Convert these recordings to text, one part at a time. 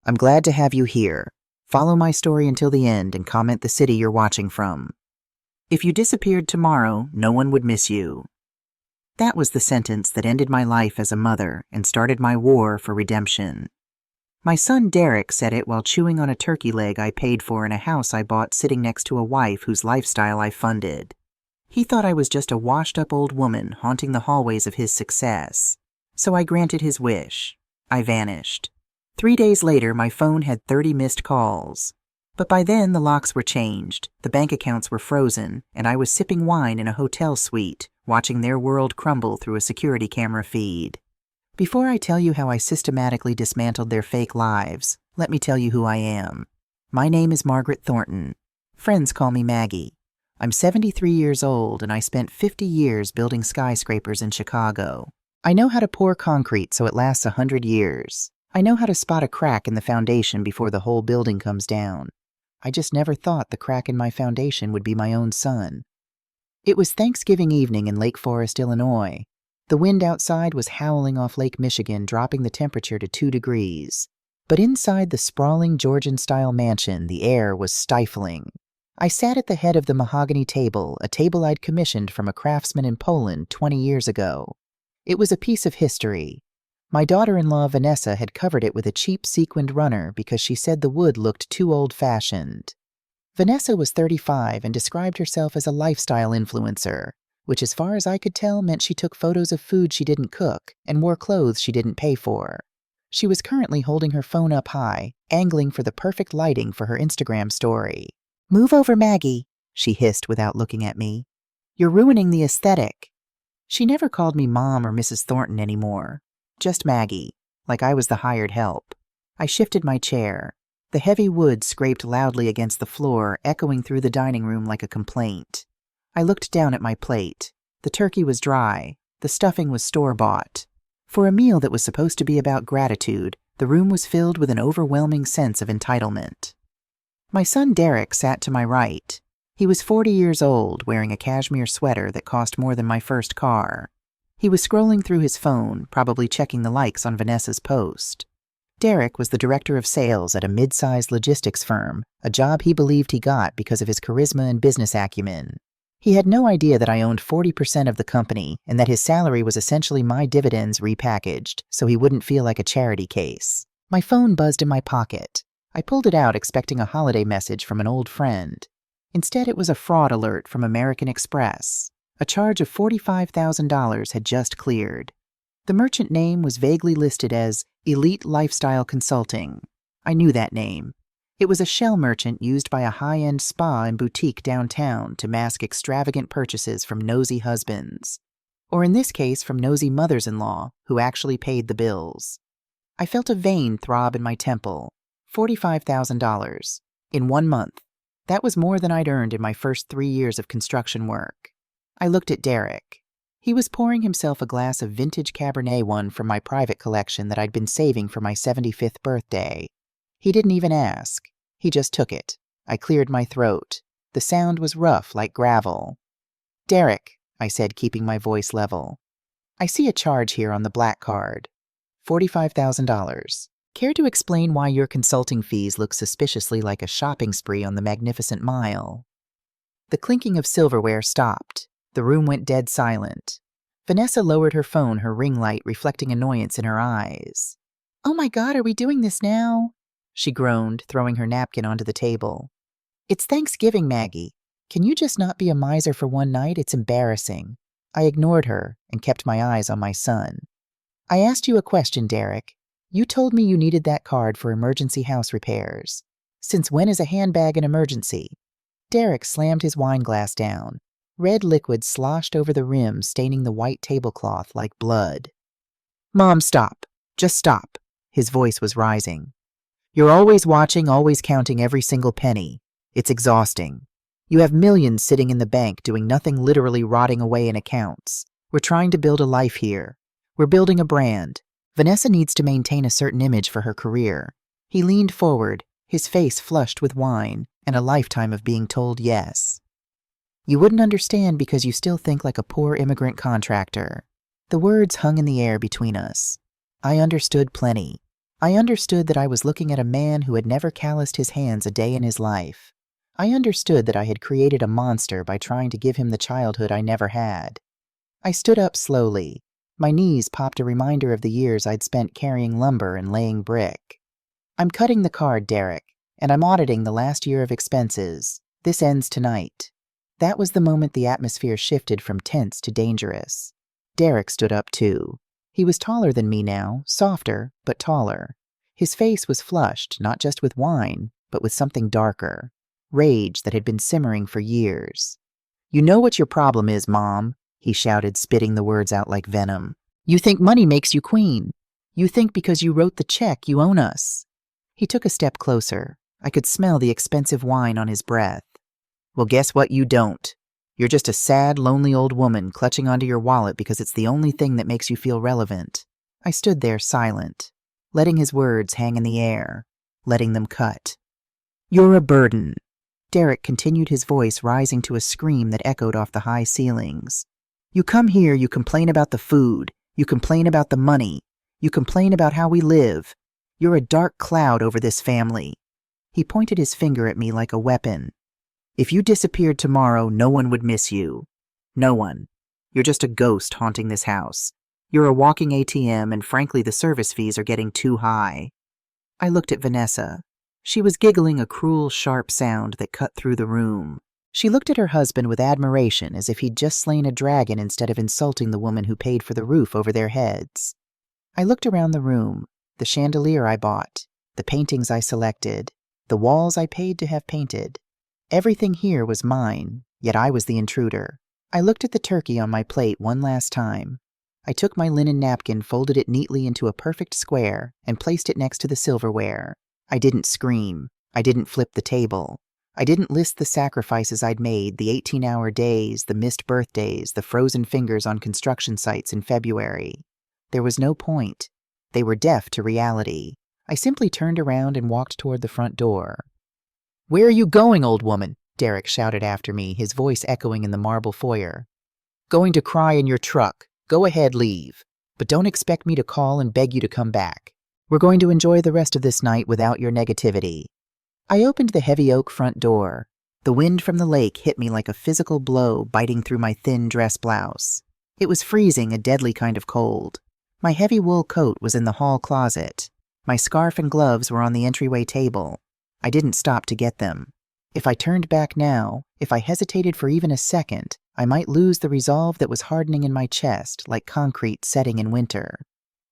I'm glad to have you here. Follow my story until the end and comment the city you're watching from. If you disappeared tomorrow, no one would miss you. That was the sentence that ended my life as a mother and started my war for redemption. My son Derek said it while chewing on a turkey leg I paid for in a house I bought sitting next to a wife whose lifestyle I funded. He thought I was just a washed-up old woman haunting the hallways of his success. So I granted his wish. I vanished. 3 days later, my phone had 30 missed calls. But by then, the locks were changed, the bank accounts were frozen, and I was sipping wine in a hotel suite, watching their world crumble through a security camera feed. Before I tell you how I systematically dismantled their fake lives, let me tell you who I am. My name is Margaret Thornton. Friends call me Maggie. I'm 73 years old, and I spent 50 years building skyscrapers in Chicago. I know how to pour concrete so it lasts 100 years. I know how to spot a crack in the foundation before the whole building comes down. I just never thought the crack in my foundation would be my own son. It was Thanksgiving evening in Lake Forest, Illinois. The wind outside was howling off Lake Michigan, dropping the temperature to 2 degrees. But inside the sprawling Georgian-style mansion, the air was stifling. I sat at the head of the mahogany table, a table I'd commissioned from a craftsman in Poland 20 years ago. It was a piece of history. My daughter-in-law, Vanessa, had covered it with a cheap sequined runner because she said the wood looked too old-fashioned. Vanessa was 35 and described herself as a lifestyle influencer, which as far as I could tell meant she took photos of food she didn't cook and wore clothes she didn't pay for. She was currently holding her phone up high, angling for the perfect lighting for her Instagram story. "Move over, Maggie," she hissed without looking at me. "You're ruining the aesthetic." She never called me Mom or Mrs. Thornton anymore. Just Maggie, like I was the hired help. I shifted my chair. The heavy wood scraped loudly against the floor, echoing through the dining room like a complaint. I looked down at my plate. The turkey was dry. The stuffing was store-bought. For a meal that was supposed to be about gratitude, the room was filled with an overwhelming sense of entitlement. My son Derek sat to my right. He was 40 years old, wearing a cashmere sweater that cost more than my first car. He was scrolling through his phone, probably checking the likes on Vanessa's post. Derek was the director of sales at a mid-sized logistics firm, a job he believed he got because of his charisma and business acumen. He had no idea that I owned 40% of the company and that his salary was essentially my dividends repackaged, so he wouldn't feel like a charity case. My phone buzzed in my pocket. I pulled it out expecting a holiday message from an old friend. Instead, it was a fraud alert from American Express. A charge of $45,000 had just cleared. The merchant name was vaguely listed as Elite Lifestyle Consulting. I knew that name. It was a shell merchant used by a high-end spa and boutique downtown to mask extravagant purchases from nosy husbands. Or in this case, from nosy mothers-in-law who actually paid the bills. I felt a vein throb in my temple. $45,000. In 1 month. That was more than I'd earned in my first 3 years of construction work. I looked at Derek. He was pouring himself a glass of vintage Cabernet one from my private collection that I'd been saving for my 75th birthday. He didn't even ask. He just took it. I cleared my throat. The sound was rough like gravel. "Derek," I said, keeping my voice level. "I see a charge here on the black card. $45,000. Care to explain why your consulting fees look suspiciously like a shopping spree on the Magnificent Mile?" The clinking of silverware stopped. The room went dead silent. Vanessa lowered her phone, her ring light reflecting annoyance in her eyes. "Oh my God, are we doing this now?" she groaned, throwing her napkin onto the table. "It's Thanksgiving, Maggie. Can you just not be a miser for one night? It's embarrassing." I ignored her and kept my eyes on my son. "I asked you a question, Derek. You told me you needed that card for emergency house repairs. Since when is a handbag an emergency?" Derek slammed his wine glass down. Red liquid sloshed over the rim, staining the white tablecloth like blood. "Mom, stop. Just stop." His voice was rising. "You're always watching, always counting every single penny. It's exhausting. You have millions sitting in the bank doing nothing, literally rotting away in accounts. We're trying to build a life here. We're building a brand. Vanessa needs to maintain a certain image for her career." He leaned forward, his face flushed with wine and a lifetime of being told yes. "You wouldn't understand because you still think like a poor immigrant contractor." The words hung in the air between us. I understood plenty. I understood that I was looking at a man who had never calloused his hands a day in his life. I understood that I had created a monster by trying to give him the childhood I never had. I stood up slowly. My knees popped a reminder of the years I'd spent carrying lumber and laying brick. I'm cutting the card, Derek, and I'm auditing the last year of expenses. This ends tonight. That was the moment the atmosphere shifted from tense to dangerous. Derek stood up too. He was taller than me now, softer, but taller. His face was flushed, not just with wine, but with something darker. Rage that had been simmering for years. "You know what your problem is, Mom," he shouted, spitting the words out like venom. "You think money makes you queen. You think because you wrote the check you own us." He took a step closer. I could smell the expensive wine on his breath. "Well, guess what you don't. You're just a sad, lonely old woman clutching onto your wallet because it's the only thing that makes you feel relevant." I stood there silent, letting his words hang in the air, letting them cut. "You're a burden." Derek continued, his voice rising to a scream that echoed off the high ceilings. "You come here, you complain about the food, you complain about the money, you complain about how we live. You're a dark cloud over this family." He pointed his finger at me like a weapon. "If you disappeared tomorrow, no one would miss you. No one. You're just a ghost haunting this house. You're a walking ATM, and frankly, the service fees are getting too high." I looked at Vanessa. She was giggling a cruel, sharp sound that cut through the room. She looked at her husband with admiration, as if he'd just slain a dragon instead of insulting the woman who paid for the roof over their heads. I looked around the room, the chandelier I bought, the paintings I selected, the walls I paid to have painted. Everything here was mine, yet I was the intruder. I looked at the turkey on my plate one last time. I took my linen napkin, folded it neatly into a perfect square, and placed it next to the silverware. I didn't scream. I didn't flip the table. I didn't list the sacrifices I'd made, the 18-hour days, the missed birthdays, the frozen fingers on construction sites in February. There was no point. They were deaf to reality. I simply turned around and walked toward the front door. "Where are you going, old woman?" Derek shouted after me, his voice echoing in the marble foyer. "Going to cry in your truck. Go ahead, leave. But don't expect me to call and beg you to come back. We're going to enjoy the rest of this night without your negativity." I opened the heavy oak front door. The wind from the lake hit me like a physical blow, biting through my thin dress blouse. It was freezing, a deadly kind of cold. My heavy wool coat was in the hall closet. My scarf and gloves were on the entryway table. I didn't stop to get them. If I turned back now, if I hesitated for even a second, I might lose the resolve that was hardening in my chest like concrete setting in winter.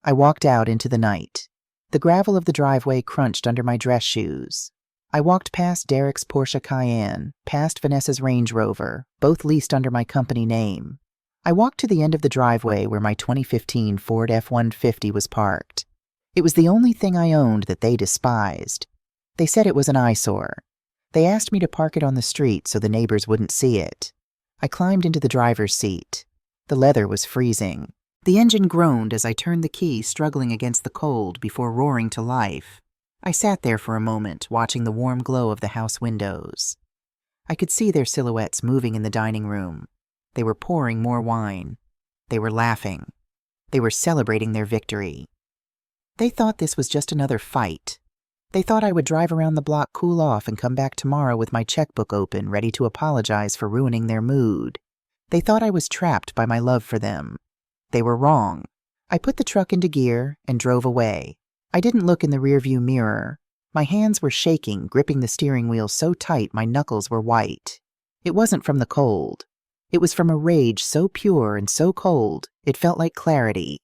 I walked out into the night. The gravel of the driveway crunched under my dress shoes. I walked past Derek's Porsche Cayenne, past Vanessa's Range Rover, both leased under my company name. I walked to the end of the driveway where my 2015 Ford F-150 was parked. It was the only thing I owned that they despised. They said it was an eyesore. They asked me to park it on the street so the neighbors wouldn't see it. I climbed into the driver's seat. The leather was freezing. The engine groaned as I turned the key, struggling against the cold before roaring to life. I sat there for a moment, watching the warm glow of the house windows. I could see their silhouettes moving in the dining room. They were pouring more wine. They were laughing. They were celebrating their victory. They thought this was just another fight. They thought I would drive around the block, cool off, and come back tomorrow with my checkbook open, ready to apologize for ruining their mood. They thought I was trapped by my love for them. They were wrong. I put the truck into gear and drove away. I didn't look in the rearview mirror. My hands were shaking, gripping the steering wheel so tight my knuckles were white. It wasn't from the cold. It was from a rage so pure and so cold, it felt like clarity.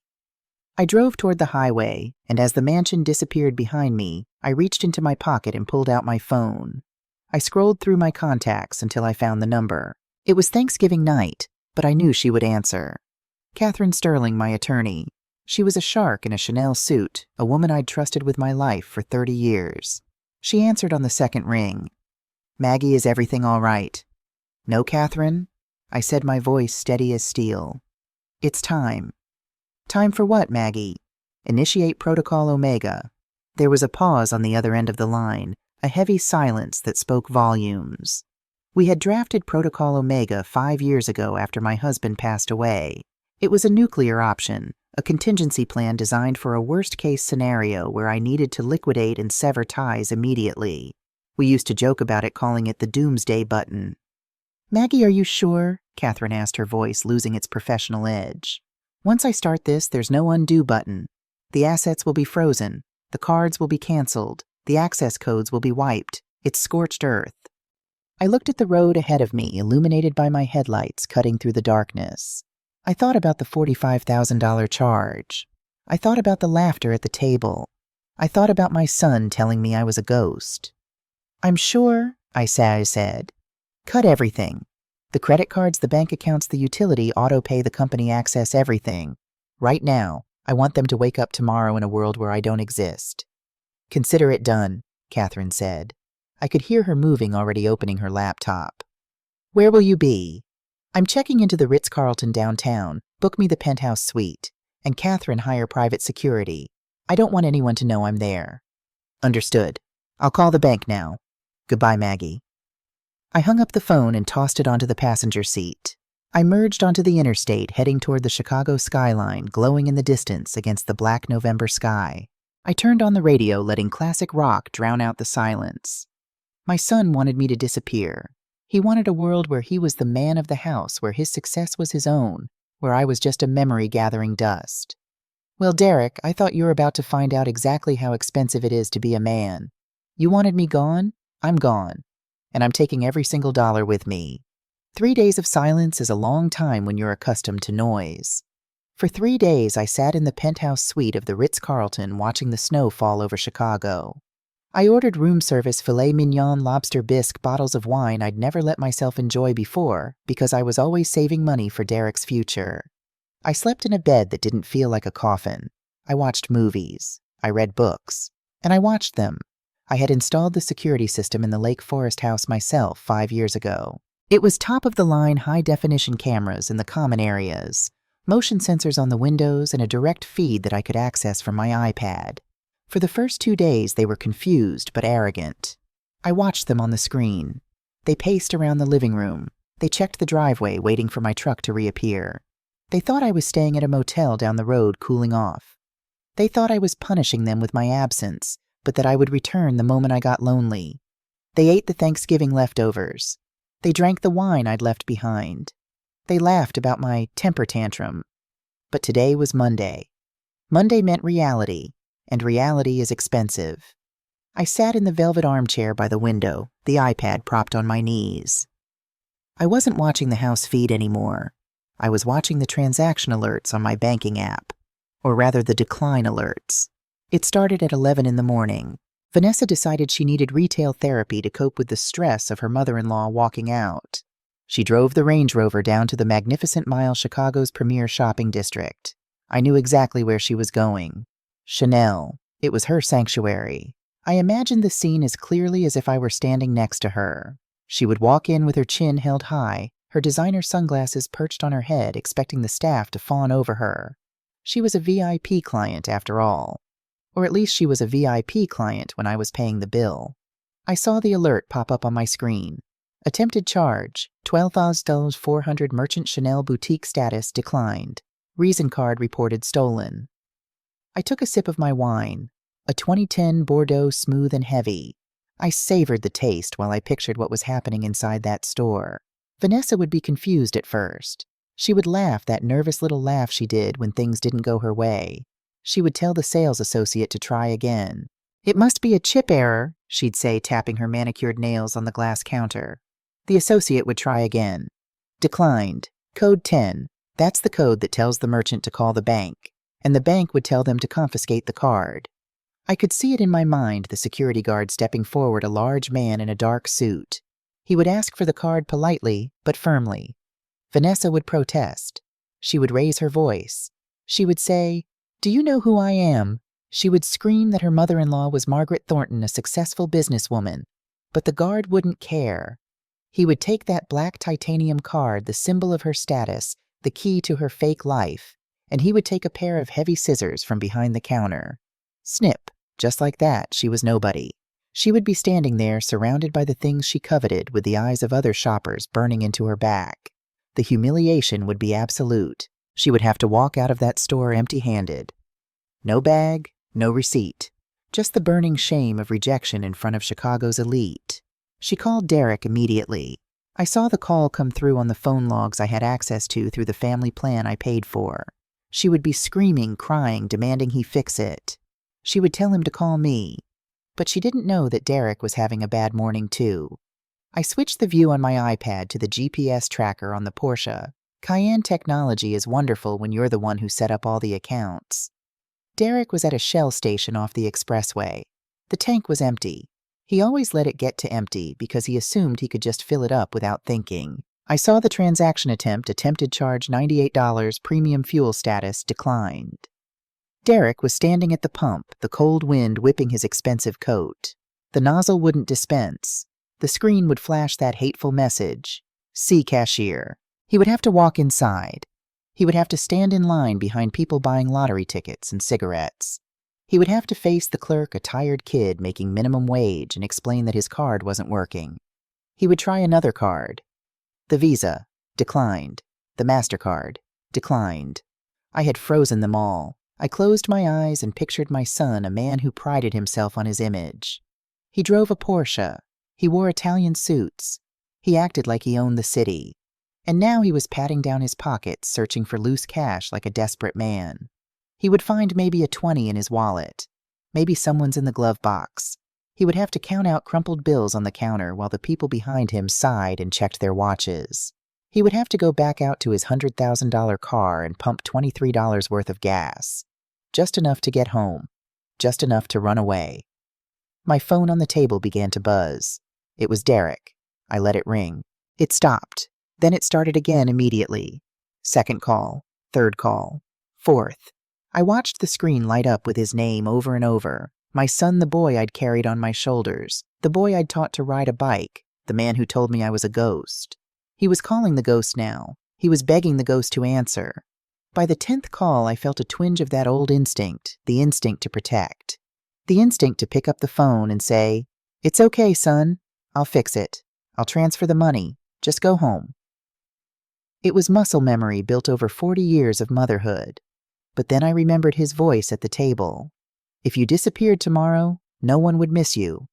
I drove toward the highway, and as the mansion disappeared behind me, I reached into my pocket and pulled out my phone. I scrolled through my contacts until I found the number. It was Thanksgiving night, but I knew she would answer. Catherine Sterling, my attorney. She was a shark in a Chanel suit, a woman I'd trusted with my life for 30 years. She answered on the second ring. "Maggie, is everything all right?" "No, Catherine?" I said, my voice steady as steel. "It's time." "Time for what, Maggie?" "Initiate Protocol Omega." There was a pause on the other end of the line, a heavy silence that spoke volumes. We had drafted Protocol Omega 5 years ago after my husband passed away. It was a nuclear option, a contingency plan designed for a worst-case scenario where I needed to liquidate and sever ties immediately. We used to joke about it, calling it the doomsday button. "Maggie, are you sure?" Catherine asked, her voice losing its professional edge. "Once I start this, there's no undo button. The assets will be frozen. The cards will be canceled. The access codes will be wiped. It's scorched earth." I looked at the road ahead of me, illuminated by my headlights cutting through the darkness. I thought about the $45,000 charge. I thought about the laughter at the table. I thought about my son telling me I was a ghost. "I'm sure," I said. "Cut everything. The credit cards, the bank accounts, the utility, auto-pay, the company access, everything. Right now, I want them to wake up tomorrow in a world where I don't exist." "Consider it done," Catherine said. I could hear her moving, already opening her laptop. "Where will you be?" "I'm checking into the Ritz-Carlton downtown. Book me the penthouse suite. And Catherine, hire private security. I don't want anyone to know I'm there." "Understood. I'll call the bank now. Goodbye, Maggie." I hung up the phone and tossed it onto the passenger seat. I merged onto the interstate, heading toward the Chicago skyline, glowing in the distance against the black November sky. I turned on the radio, letting classic rock drown out the silence. My son wanted me to disappear. He wanted a world where he was the man of the house, where his success was his own, where I was just a memory gathering dust. "Well, Derek, I thought you were about to find out exactly how expensive it is to be a man. You wanted me gone? I'm gone. And I'm taking every single dollar with me. 3 days of silence is a long time when you're accustomed to noise." For 3 days, I sat in the penthouse suite of the Ritz-Carlton watching the snow fall over Chicago. I ordered room service, filet mignon, lobster bisque, bottles of wine I'd never let myself enjoy before because I was always saving money for Derek's future. I slept in a bed that didn't feel like a coffin. I watched movies. I read books. And I watched them. I had installed the security system in the Lake Forest house myself 5 years ago. It was top-of-the-line high-definition cameras in the common areas, motion sensors on the windows, and a direct feed that I could access from my iPad. For the first 2 days, they were confused but arrogant. I watched them on the screen. They paced around the living room. They checked the driveway, waiting for my truck to reappear. They thought I was staying at a motel down the road, cooling off. They thought I was punishing them with my absence, but that I would return the moment I got lonely. They ate the Thanksgiving leftovers. They drank the wine I'd left behind. They laughed about my temper tantrum. But today was Monday. Monday meant reality, and reality is expensive. I sat in the velvet armchair by the window, the iPad propped on my knees. I wasn't watching the house feed anymore. I was watching the transaction alerts on my banking app, or rather the decline alerts. It started at 11 in the morning. Vanessa decided she needed retail therapy to cope with the stress of her mother-in-law walking out. She drove the Range Rover down to the Magnificent Mile, Chicago's premier shopping district. I knew exactly where she was going. Chanel. It was her sanctuary. I imagined the scene as clearly as if I were standing next to her. She would walk in with her chin held high, her designer sunglasses perched on her head, expecting the staff to fawn over her. She was a VIP client, after all. Or at least she was a VIP client when I was paying the bill. I saw the alert pop up on my screen. Attempted charge, $12,400 merchant Chanel boutique status declined. Reason card reported stolen. I took a sip of my wine, a 2010 Bordeaux, smooth and heavy. I savored the taste while I pictured what was happening inside that store. Vanessa would be confused at first. She would laugh that nervous little laugh she did when things didn't go her way. She would tell the sales associate to try again. "It must be a chip error," she'd say, tapping her manicured nails on the glass counter. The associate would try again. "Declined. Code 10. That's the code that tells the merchant to call the bank. And the bank would tell them to confiscate the card." I could see it in my mind, the security guard stepping forward, a large man in a dark suit. He would ask for the card politely, but firmly. Vanessa would protest. She would raise her voice. She would say, "Do you know who I am?" She would scream that her mother-in-law was Margaret Thornton, a successful businesswoman. But the guard wouldn't care. He would take that black titanium card, the symbol of her status, the key to her fake life, and he would take a pair of heavy scissors from behind the counter. Snip, just like that, she was nobody. She would be standing there, surrounded by the things she coveted, with the eyes of other shoppers burning into her back. The humiliation would be absolute. She would have to walk out of that store empty-handed. No bag, no receipt. Just the burning shame of rejection in front of Chicago's elite. She called Derek immediately. I saw the call come through on the phone logs I had access to through the family plan I paid for. She would be screaming, crying, demanding he fix it. She would tell him to call me. But she didn't know that Derek was having a bad morning too. I switched the view on my iPad to the GPS tracker on the Porsche. Cayenne technology is wonderful when you're the one who set up all the accounts. Derek was at a Shell station off the expressway. The tank was empty. He always let it get to empty because he assumed he could just fill it up without thinking. I saw the transaction attempted charge $98, premium fuel status, declined. Derek was standing at the pump, the cold wind whipping his expensive coat. The nozzle wouldn't dispense. The screen would flash that hateful message, "See cashier." He would have to walk inside. He would have to stand in line behind people buying lottery tickets and cigarettes. He would have to face the clerk, a tired kid making minimum wage, and explain that his card wasn't working. He would try another card. The Visa, declined. The MasterCard, declined. I had frozen them all. I closed my eyes and pictured my son, a man who prided himself on his image. He drove a Porsche. He wore Italian suits. He acted like he owned the city. And now he was patting down his pockets, searching for loose cash like a desperate man. He would find maybe a 20 in his wallet. Maybe someone's in the glove box. He would have to count out crumpled bills on the counter while the people behind him sighed and checked their watches. He would have to go back out to his $100,000 car and pump $23 worth of gas. Just enough to get home. Just enough to run away. My phone on the table began to buzz. It was Derek. I let it ring. It stopped. Then it started again immediately. Second call. Third call. Fourth. I watched the screen light up with his name over and over. My son, the boy I'd carried on my shoulders. The boy I'd taught to ride a bike. The man who told me I was a ghost. He was calling the ghost now. He was begging the ghost to answer. By the 10th call, I felt a twinge of that old instinct, the instinct to protect. The instinct to pick up the phone and say, "It's okay, son. I'll fix it. I'll transfer the money. Just go home." It was muscle memory built over 40 years of motherhood. But then I remembered his voice at the table. If you disappeared tomorrow, no one would miss you.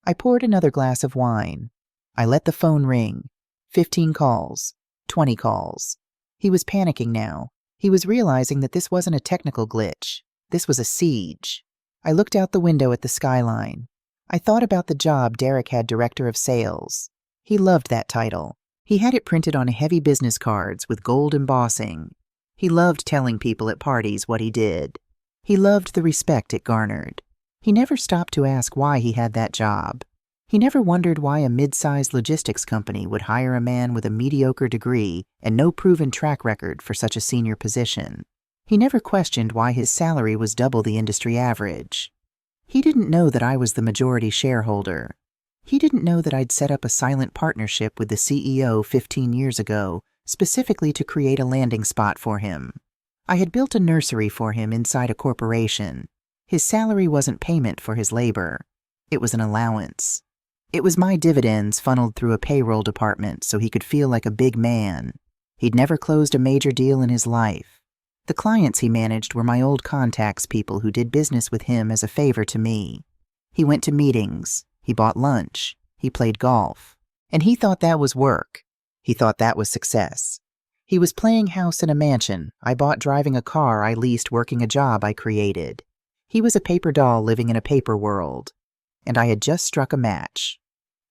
I poured another glass of wine. I let the phone ring. 15 calls. 20 calls. He was panicking now. He was realizing that this wasn't a technical glitch. This was a siege. I looked out the window at the skyline. I thought about the job Derek had, director of sales. He loved that title. He had it printed on heavy business cards with gold embossing. He loved telling people at parties what he did. He loved the respect it garnered. He never stopped to ask why he had that job. He never wondered why a mid-sized logistics company would hire a man with a mediocre degree and no proven track record for such a senior position. He never questioned why his salary was double the industry average. He didn't know that I was the majority shareholder. He didn't know that I'd set up a silent partnership with the CEO 15 years ago, specifically to create a landing spot for him. I had built a nursery for him inside a corporation. His salary wasn't payment for his labor. It was an allowance. It was my dividends funneled through a payroll department so he could feel like a big man. He'd never closed a major deal in his life. The clients he managed were my old contacts, people who did business with him as a favor to me. He went to meetings. He bought lunch. He played golf. And he thought that was work. He thought that was success. He was playing house in a mansion I bought, driving a car I leased, working a job I created. He was a paper doll living in a paper world. And I had just struck a match.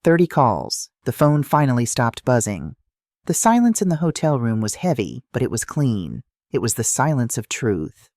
30 calls. The phone finally stopped buzzing. The silence in the hotel room was heavy, but it was clean. It was the silence of truth.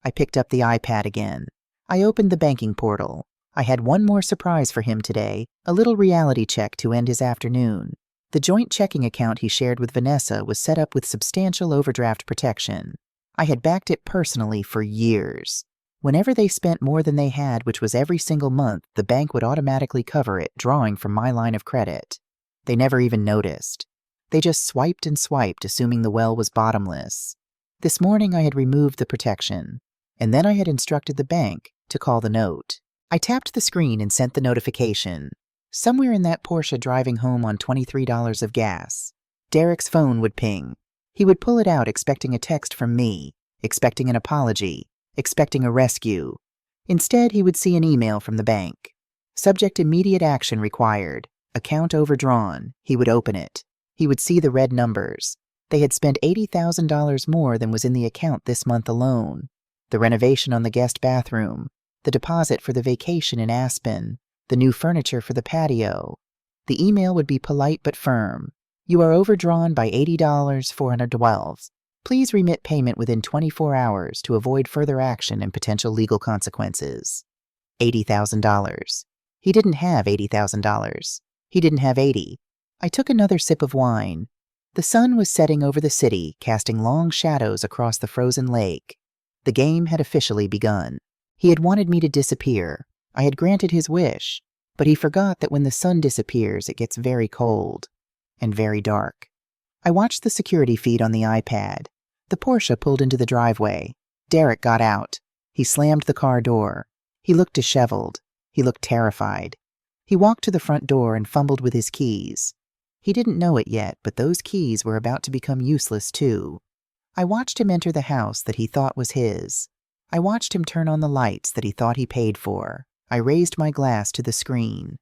I picked up the iPad again. I opened the banking portal. I had one more surprise for him today, a little reality check to end his afternoon. The joint checking account he shared with Vanessa was set up with substantial overdraft protection. I had backed it personally for years. Whenever they spent more than they had, which was every single month, the bank would automatically cover it, drawing from my line of credit. They never even noticed. They just swiped and swiped, assuming the well was bottomless. This morning I had removed the protection, and then I had instructed the bank to call the note. I tapped the screen and sent the notification. Somewhere in that Porsche driving home on $23 of gas, Derek's phone would ping. He would pull it out expecting a text from me, expecting an apology, expecting a rescue. Instead, he would see an email from the bank. Subject immediate action required. Account overdrawn. He would open it. He would see the red numbers. They had spent $80,000 more than was in the account this month alone. The renovation on the guest bathroom, the deposit for the vacation in Aspen, the new furniture for the patio. The email would be polite but firm. You are overdrawn by $80,412. Please remit payment within 24 hours to avoid further action and potential legal consequences. $80,000. He didn't have $80,000. He didn't have 80. I took another sip of wine. The sun was setting over the city, casting long shadows across the frozen lake. The game had officially begun. He had wanted me to disappear. I had granted his wish, but he forgot that when the sun disappears, it gets very cold and very dark. I watched the security feed on the iPad. The Porsche pulled into the driveway. Derek got out. He slammed the car door. He looked disheveled. He looked terrified. He walked to the front door and fumbled with his keys. He didn't know it yet, but those keys were about to become useless too. I watched him enter the house that he thought was his. I watched him turn on the lights that he thought he paid for. I raised my glass to the screen.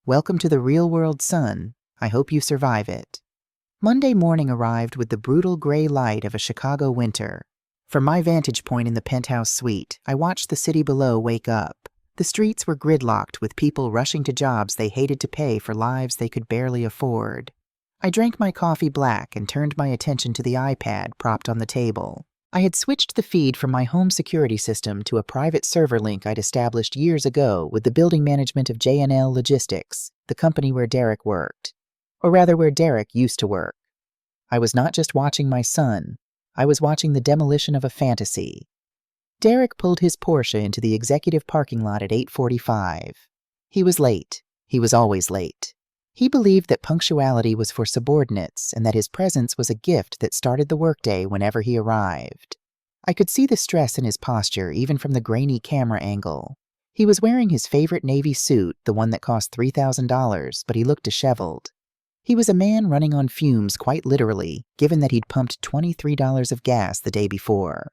Welcome to the real world, son. I hope you survive it. Monday morning arrived with the brutal gray light of a Chicago winter. From my vantage point in the penthouse suite, I watched the city below wake up. The streets were gridlocked with people rushing to jobs they hated to pay for lives they could barely afford. I drank my coffee black and turned my attention to the iPad propped on the table. I had switched the feed from my home security system to a private server link I'd established years ago with the building management of J&L Logistics, the company where Derek worked. Or rather, where Derek used to work. I was not just watching my son. I was watching the demolition of a fantasy. Derek pulled his Porsche into the executive parking lot at 8:45. He was late. He was always late. He believed that punctuality was for subordinates and that his presence was a gift that started the workday whenever he arrived. I could see the stress in his posture even from the grainy camera angle. He was wearing his favorite navy suit, the one that cost $3,000, but he looked disheveled. He was a man running on fumes quite literally, given that he'd pumped $23 of gas the day before.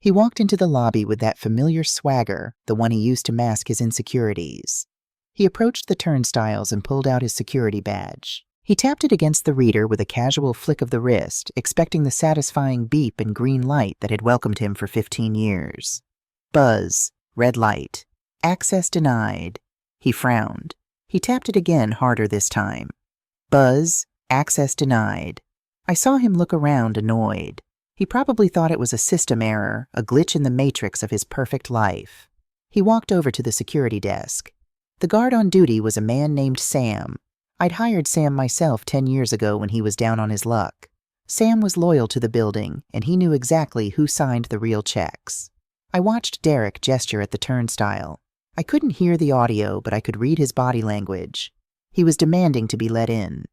He walked into the lobby with that familiar swagger, the one he used to mask his insecurities. He approached the turnstiles and pulled out his security badge. He tapped it against the reader with a casual flick of the wrist, expecting the satisfying beep and green light that had welcomed him for 15 years. Buzz. Red light. Access denied. He frowned. He tapped it again, harder this time. Buzz. Access denied. I saw him look around, annoyed. He probably thought it was a system error, a glitch in the matrix of his perfect life. He walked over to the security desk. The guard on duty was a man named Sam. I'd hired Sam myself 10 years ago when he was down on his luck. Sam was loyal to the building, and he knew exactly who signed the real checks. I watched Derek gesture at the turnstile. I couldn't hear the audio, but I could read his body language. He was demanding to be let in.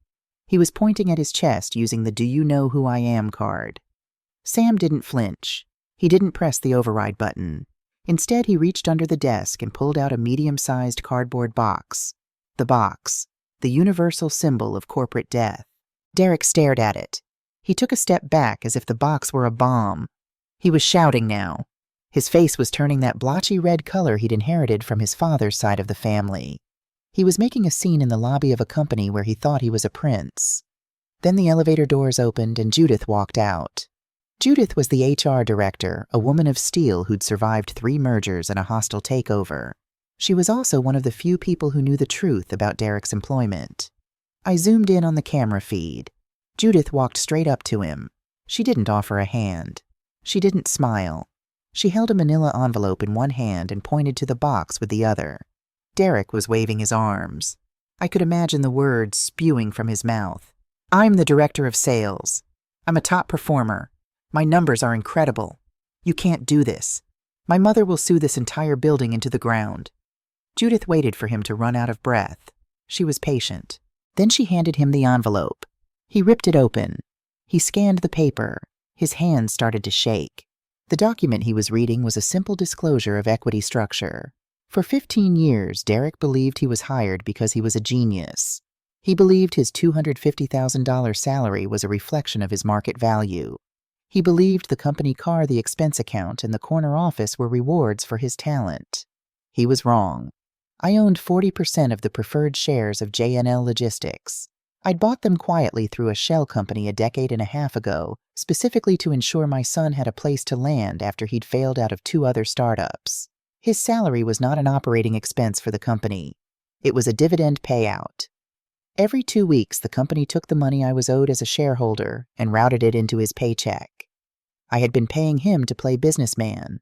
He was pointing at his chest using the "Do you know who I am" card. Sam didn't flinch. He didn't press the override button. Instead, he reached under the desk and pulled out a medium-sized cardboard box. The box. The universal symbol of corporate death. Derek stared at it. He took a step back as if the box were a bomb. He was shouting now. His face was turning that blotchy red color he'd inherited from his father's side of the family. He was making a scene in the lobby of a company where he thought he was a prince. Then the elevator doors opened and Judith walked out. Judith was the HR director, a woman of steel who'd survived 3 mergers and a hostile takeover. She was also one of the few people who knew the truth about Derek's employment. I zoomed in on the camera feed. Judith walked straight up to him. She didn't offer a hand. She didn't smile. She held a manila envelope in one hand and pointed to the box with the other. Derek was waving his arms. I could imagine the words spewing from his mouth. "I'm the director of sales. I'm a top performer. My numbers are incredible. You can't do this. My mother will sue this entire building into the ground." Judith waited for him to run out of breath. She was patient. Then she handed him the envelope. He ripped it open. He scanned the paper. His hands started to shake. The document he was reading was a simple disclosure of equity structure. For 15 years, Derek believed he was hired because he was a genius. He believed his $250,000 salary was a reflection of his market value. He believed the company car, the expense account, and the corner office were rewards for his talent. He was wrong. I owned 40% of the preferred shares of J&L Logistics. I'd bought them quietly through a shell company a decade and a half ago, specifically to ensure my son had a place to land after he'd failed out of 2 other startups. His salary was not an operating expense for the company. It was a dividend payout. Every 2 weeks, the company took the money I was owed as a shareholder and routed it into his paycheck. I had been paying him to play businessman.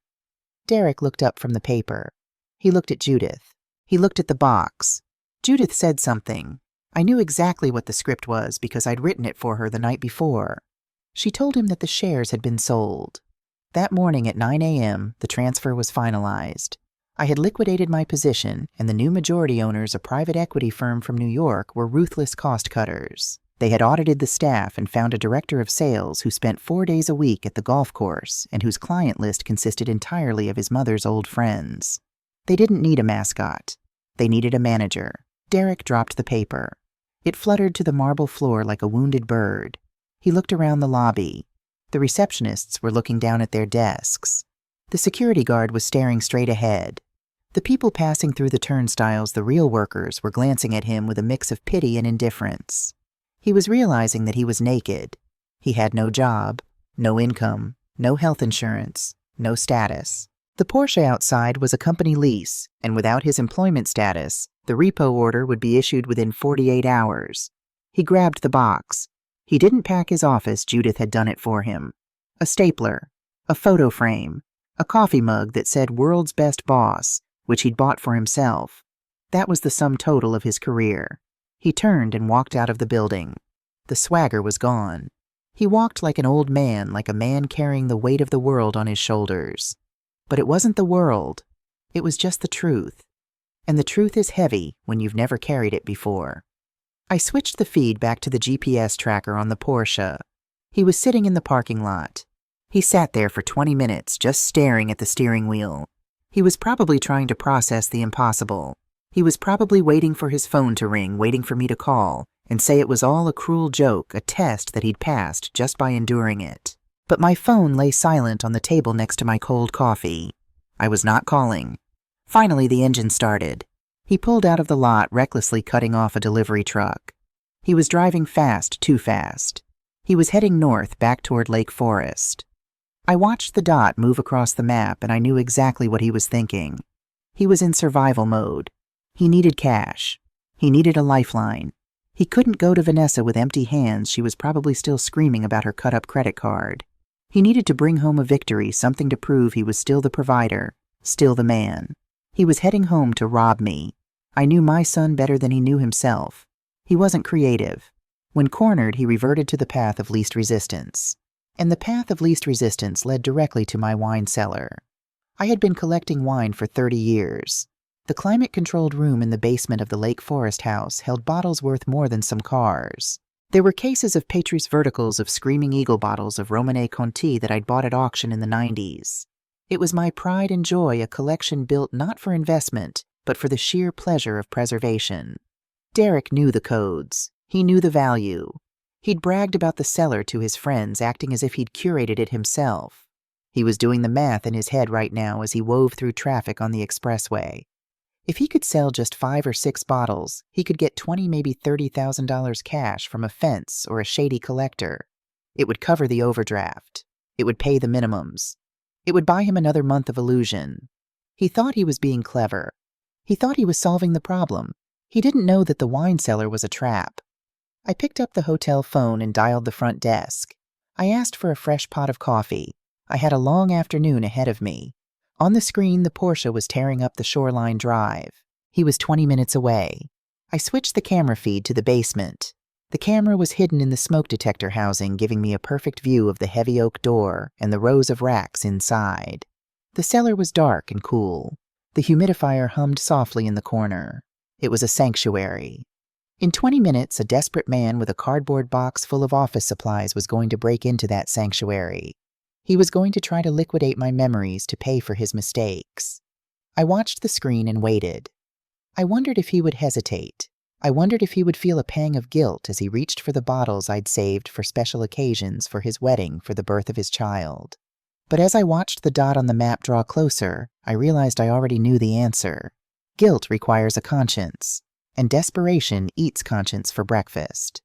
Derek looked up from the paper. He looked at Judith. He looked at the box. Judith said something. I knew exactly what the script was because I'd written it for her the night before. She told him that the shares had been sold. That morning at 9 a.m., the transfer was finalized. I had liquidated my position, and the new majority owners, a private equity firm from New York, were ruthless cost cutters. They had audited the staff and found a director of sales who spent 4 days a week at the golf course and whose client list consisted entirely of his mother's old friends. They didn't need a mascot. They needed a manager. Derek dropped the paper. It fluttered to the marble floor like a wounded bird. He looked around the lobby. The receptionists were looking down at their desks. The security guard was staring straight ahead. The people passing through the turnstiles, the real workers, were glancing at him with a mix of pity and indifference. He was realizing that he was naked. He had no job, no income, no health insurance, no status. The Porsche outside was a company lease, and without his employment status, the repo order would be issued within 48 hours. He grabbed the box. He didn't pack his office, Judith had done it for him. A stapler, a photo frame, a coffee mug that said "World's Best Boss," which he'd bought for himself. That was the sum total of his career. He turned and walked out of the building. The swagger was gone. He walked like an old man, like a man carrying the weight of the world on his shoulders. But it wasn't the world. It was just the truth. And the truth is heavy when you've never carried it before. I switched the feed back to the GPS tracker on the Porsche. He was sitting in the parking lot. He sat there for 20 minutes, just staring at the steering wheel. He was probably trying to process the impossible. He was probably waiting for his phone to ring, waiting for me to call, and say it was all a cruel joke, a test that he'd passed just by enduring it. But my phone lay silent on the table next to my cold coffee. I was not calling. Finally, the engine started. He pulled out of the lot, recklessly cutting off a delivery truck. He was driving fast, too fast. He was heading north, back toward Lake Forest. I watched the dot move across the map, and I knew exactly what he was thinking. He was in survival mode. He needed cash. He needed a lifeline. He couldn't go to Vanessa with empty hands. She was probably still screaming about her cut-up credit card. He needed to bring home a victory, something to prove he was still the provider, still the man. He was heading home to rob me. I knew my son better than he knew himself. He wasn't creative. When cornered, he reverted to the path of least resistance. And the path of least resistance led directly to my wine cellar. I had been collecting wine for 30 years. The climate-controlled room in the basement of the Lake Forest house held bottles worth more than some cars. There were cases of Petrus verticals of Screaming Eagle bottles of Romanée Conti that I'd bought at auction in the 90s. It was my pride and joy, a collection built not for investment, but for the sheer pleasure of preservation. Derek knew the codes. He knew the value. He'd bragged about the cellar to his friends, acting as if he'd curated it himself. He was doing the math in his head right now as he wove through traffic on the expressway. If he could sell just 5 or 6 bottles, he could get $20,000, maybe $30,000 cash from a fence or a shady collector. It would cover the overdraft. It would pay the minimums. It would buy him another month of illusion. He thought he was being clever. He thought he was solving the problem. He didn't know that the wine cellar was a trap. I picked up the hotel phone and dialed the front desk. I asked for a fresh pot of coffee. I had a long afternoon ahead of me. On the screen, the Porsche was tearing up the Shoreline Drive. He was 20 minutes away. I switched the camera feed to the basement. The camera was hidden in the smoke detector housing, giving me a perfect view of the heavy oak door and the rows of racks inside. The cellar was dark and cool. The humidifier hummed softly in the corner. It was a sanctuary. In 20 minutes, a desperate man with a cardboard box full of office supplies was going to break into that sanctuary. He was going to try to liquidate my memories to pay for his mistakes. I watched the screen and waited. I wondered if he would hesitate. I wondered if he would feel a pang of guilt as he reached for the bottles I'd saved for special occasions for his wedding for the birth of his child. But as I watched the dot on the map draw closer, I realized I already knew the answer. Guilt requires a conscience, and desperation eats conscience for breakfast.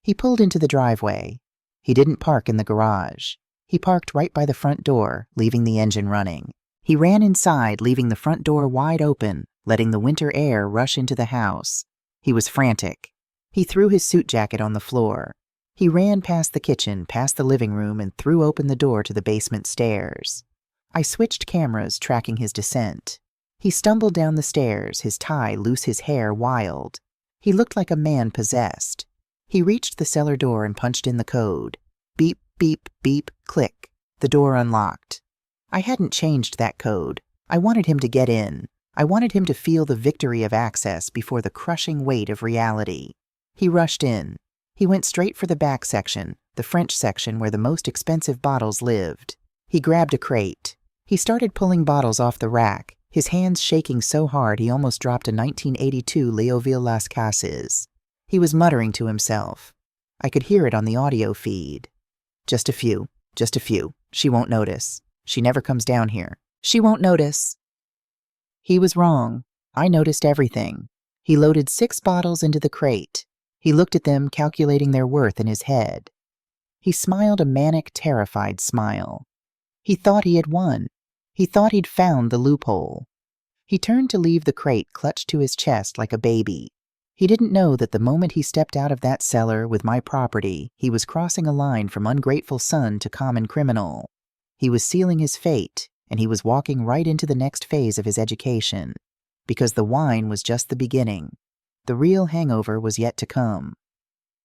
He pulled into the driveway. He didn't park in the garage. He parked right by the front door, leaving the engine running. He ran inside, leaving the front door wide open, letting the winter air rush into the house. He was frantic. He threw his suit jacket on the floor. He ran past the kitchen, past the living room, and threw open the door to the basement stairs. I switched cameras, tracking his descent. He stumbled down the stairs, his tie loose, his hair wild. He looked like a man possessed. He reached the cellar door and punched in the code. Beep, beep, beep, click. The door unlocked. I hadn't changed that code. I wanted him to get in. I wanted him to feel the victory of access before the crushing weight of reality. He rushed in. He went straight for the back section, the French section where the most expensive bottles lived. He grabbed a crate. He started pulling bottles off the rack, his hands shaking so hard he almost dropped a 1982 Léoville Las Cases. He was muttering to himself. I could hear it on the audio feed. Just a few. She won't notice. She never comes down here. She won't notice. He was wrong. I noticed everything. He loaded 6 bottles into the crate. He looked at them, calculating their worth in his head. He smiled a manic, terrified smile. He thought he had won. He thought he'd found the loophole. He turned to leave the crate clutched to his chest like a baby. He didn't know that the moment he stepped out of that cellar with my property, he was crossing a line from ungrateful son to common criminal. He was sealing his fate, and he was walking right into the next phase of his education. Because the wine was just the beginning. The real hangover was yet to come.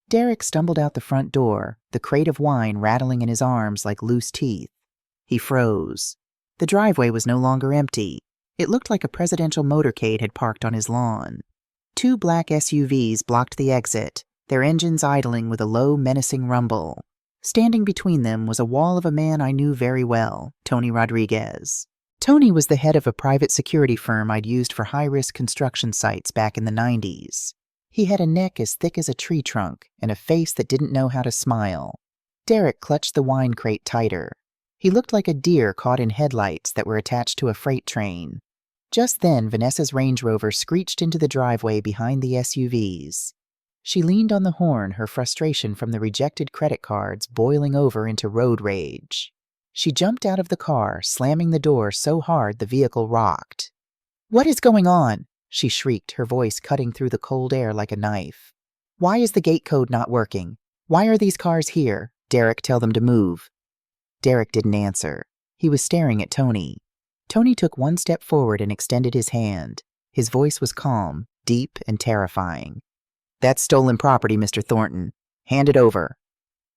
Derek stumbled out the front door, the crate of wine rattling in his arms like loose teeth. He froze. The driveway was no longer empty. It looked like a presidential motorcade had parked on his lawn. 2 black SUVs blocked the exit, their engines idling with a low, menacing rumble. Standing between them was a wall of a man I knew very well, Tony Rodriguez. Tony was the head of a private security firm I'd used for high-risk construction sites back in the 90s. He had a neck as thick as a tree trunk and a face that didn't know how to smile. Derek clutched the wine crate tighter. He looked like a deer caught in headlights that were attached to a freight train. Just then, Vanessa's Range Rover screeched into the driveway behind the SUVs. She leaned on the horn, her frustration from the rejected credit cards boiling over into road rage. She jumped out of the car, slamming the door so hard the vehicle rocked. "What is going on?" she shrieked, her voice cutting through the cold air like a knife. "Why is the gate code not working? Why are these cars here? Derek, tell them to move." Derek didn't answer. He was staring at Tony. Tony took 1 step forward and extended his hand. His voice was calm, deep, and terrifying. "That's stolen property, Mr. Thornton. Hand it over."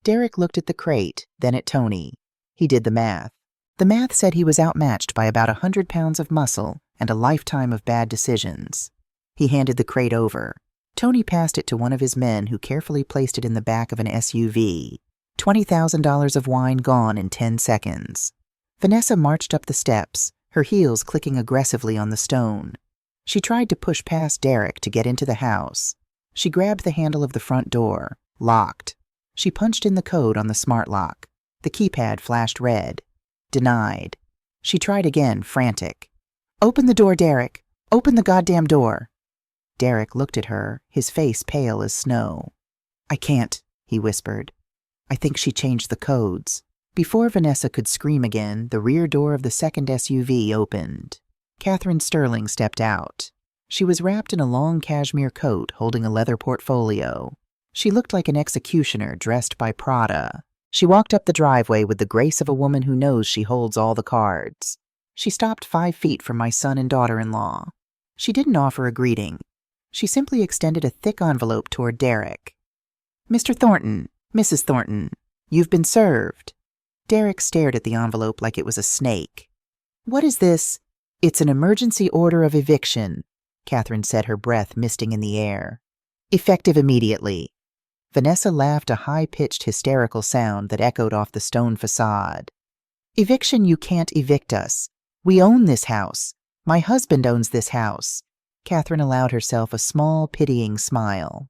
Derek looked at the crate, then at Tony. He did the math. The math said he was outmatched by about 100 pounds of muscle and a lifetime of bad decisions. He handed the crate over. Tony passed it to one of his men who carefully placed it in the back of an SUV. $20,000 of wine gone in 10 seconds. Vanessa marched up the steps, her heels clicking aggressively on the stone. She tried to push past Derek to get into the house. She grabbed the handle of the front door. Locked. She punched in the code on the smart lock. The keypad flashed red. Denied. She tried again, frantic. "Open the door, Derek. Open the goddamn door." Derek looked at her, his face pale as snow. "I can't," he whispered. "I think she changed the codes." Before Vanessa could scream again, the rear door of the second SUV opened. Catherine Sterling stepped out. She was wrapped in a long cashmere coat, holding a leather portfolio. She looked like an executioner dressed by Prada. She walked up the driveway with the grace of a woman who knows she holds all the cards. She stopped 5 feet from my son and daughter-in-law. She didn't offer a greeting. She simply extended a thick envelope toward Derek. "Mr. Thornton, Mrs. Thornton, you've been served." Derek stared at the envelope like it was a snake. "What is this?" "It's an emergency order of eviction," Catherine said, her breath misting in the air. "Effective immediately." Vanessa laughed a high-pitched, hysterical sound that echoed off the stone facade. "Eviction, you can't evict us. We own this house. My husband owns this house. Catherine allowed herself a small, pitying smile.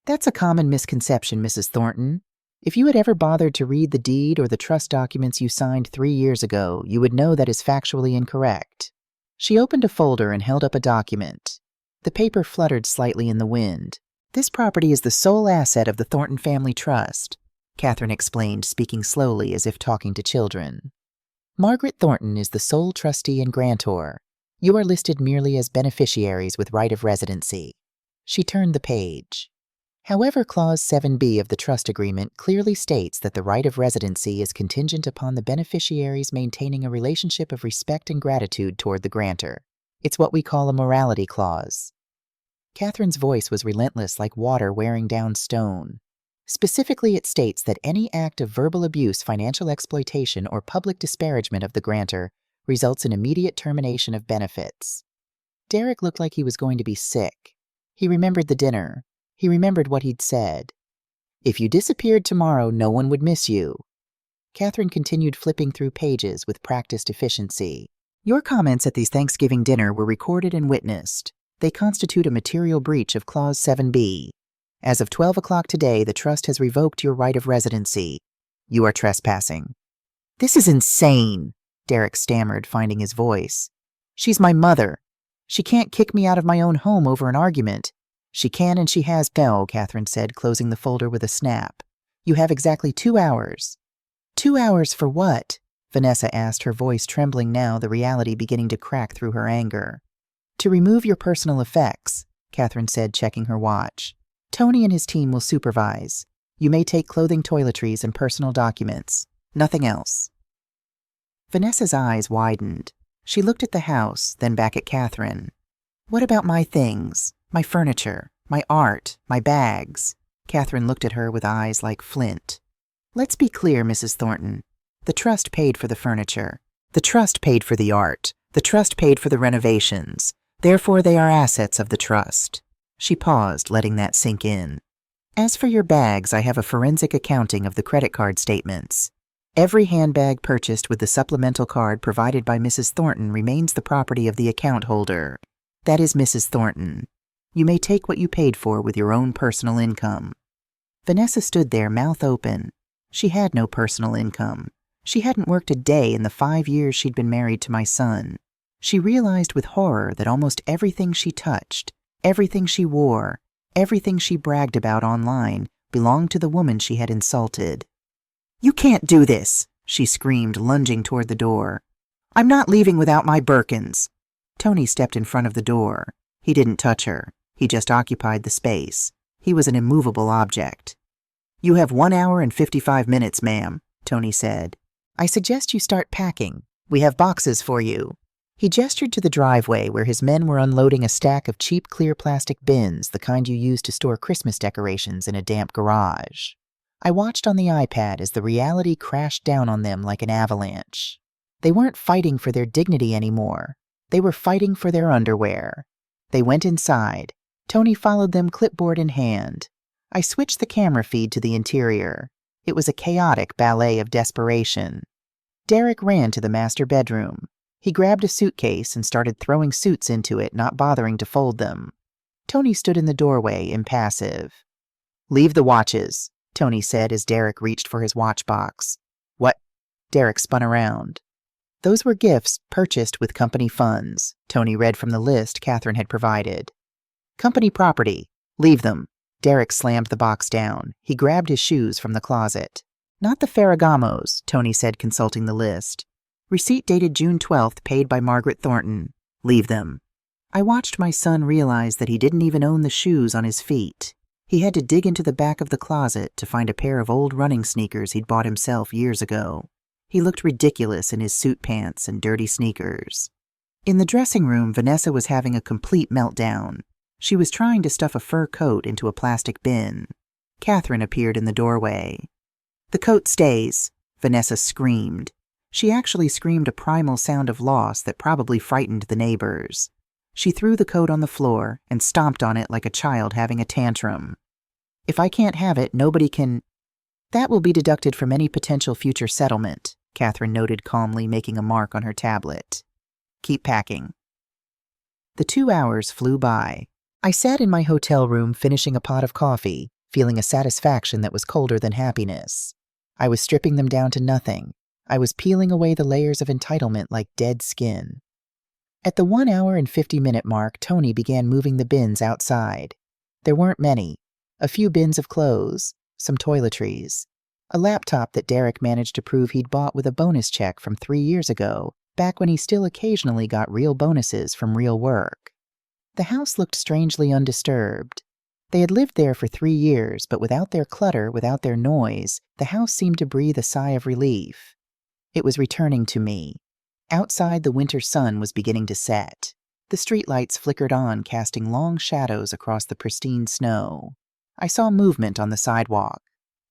That's a common misconception, Mrs. Thornton. If you had ever bothered to read the deed or the trust documents you signed 3 years ago, you would know that is factually incorrect. She opened a folder and held up a document. The paper fluttered slightly in the wind. This property is the sole asset of the Thornton Family Trust, Catherine explained, speaking slowly as if talking to children. Margaret Thornton is the sole trustee and grantor. You are listed merely as beneficiaries with right of residency. She turned the page. However, Clause 7b of the trust agreement clearly states that the right of residency is contingent upon the beneficiaries maintaining a relationship of respect and gratitude toward the grantor. It's what we call a morality clause. Catherine's voice was relentless, like water wearing down stone. Specifically, it states that any act of verbal abuse, financial exploitation, or public disparagement of the grantor results in immediate termination of benefits. Derek looked like he was going to be sick. He remembered the dinner. He remembered what he'd said. If you disappeared tomorrow, no one would miss you. Catherine continued flipping through pages with practiced efficiency. Your comments at these Thanksgiving dinner were recorded and witnessed. They constitute a material breach of Clause 7b. As of 12 o'clock today, the trust has revoked your right of residency. You are trespassing. This is insane, Derek stammered, finding his voice. She's my mother. She can't kick me out of my own home over an argument. She can and she has. No, Catherine said, closing the folder with a snap. You have exactly 2 hours. 2 hours for what? Vanessa asked, her voice trembling now, the reality beginning to crack through her anger. To remove your personal effects, Catherine said, checking her watch. Tony and his team will supervise. You may take clothing, toiletries, and personal documents. Nothing else. Vanessa's eyes widened. She looked at the house, then back at Catherine. What about my things? My furniture? My art? My bags? Catherine looked at her with eyes like flint. Let's be clear, Mrs. Thornton. The trust paid for the furniture. The trust paid for the art. The trust paid for the renovations. Therefore, they are assets of the trust. She paused, letting that sink in. As for your bags, I have a forensic accounting of the credit card statements. Every handbag purchased with the supplemental card provided by Mrs. Thornton remains the property of the account holder. That is Mrs. Thornton. You may take what you paid for with your own personal income. Vanessa stood there, mouth open. She had no personal income. She hadn't worked a day in the 5 years she'd been married to my son. She realized with horror that almost everything she touched, everything she wore, everything she bragged about online belonged to the woman she had insulted. You can't do this, she screamed, lunging toward the door. I'm not leaving without my Birkins. Tony stepped in front of the door. He didn't touch her. He just occupied the space. He was an immovable object. You have 1 hour and 55 minutes, ma'am, Tony said. I suggest you start packing. We have boxes for you. He gestured to the driveway where his men were unloading a stack of cheap clear plastic bins, the kind you use to store Christmas decorations in a damp garage. I watched on the iPad as the reality crashed down on them like an avalanche. They weren't fighting for their dignity anymore. They were fighting for their underwear. They went inside. Tony followed them, clipboard in hand. I switched the camera feed to the interior. It was a chaotic ballet of desperation. Derek ran to the master bedroom. He grabbed a suitcase and started throwing suits into it, not bothering to fold them. Tony stood in the doorway, impassive. Leave the watches, Tony said as Derek reached for his watch box. What? Derek spun around. Those were gifts purchased with company funds, Tony read from the list Catherine had provided. Company property. Leave them. Derek slammed the box down. He grabbed his shoes from the closet. Not the Ferragamos, Tony said, consulting the list. Receipt dated June 12th, paid by Margaret Thornton. Leave them. I watched my son realize that he didn't even own the shoes on his feet. He had to dig into the back of the closet to find a pair of old running sneakers he'd bought himself years ago. He looked ridiculous in his suit pants and dirty sneakers. In the dressing room, Vanessa was having a complete meltdown. She was trying to stuff a fur coat into a plastic bin. Catherine appeared in the doorway. The coat stays, Vanessa screamed. She actually screamed a primal sound of loss that probably frightened the neighbors. She threw the coat on the floor and stomped on it like a child having a tantrum. If I can't have it, nobody can. That will be deducted from any potential future settlement, Catherine noted calmly, making a mark on her tablet. Keep packing. The 2 hours flew by. I sat in my hotel room finishing a pot of coffee, feeling a satisfaction that was colder than happiness. I was stripping them down to nothing. I was peeling away the layers of entitlement like dead skin. At the 1 hour and 50-minute mark, Tony began moving the bins outside. There weren't many. A few bins of clothes, some toiletries, a laptop that Derek managed to prove he'd bought with a bonus check from 3 years ago, back when he still occasionally got real bonuses from real work. The house looked strangely undisturbed. They had lived there for 3 years, but without their clutter, without their noise, the house seemed to breathe a sigh of relief. It was returning to me. Outside, the winter sun was beginning to set. The streetlights flickered on, casting long shadows across the pristine snow. I saw movement on the sidewalk.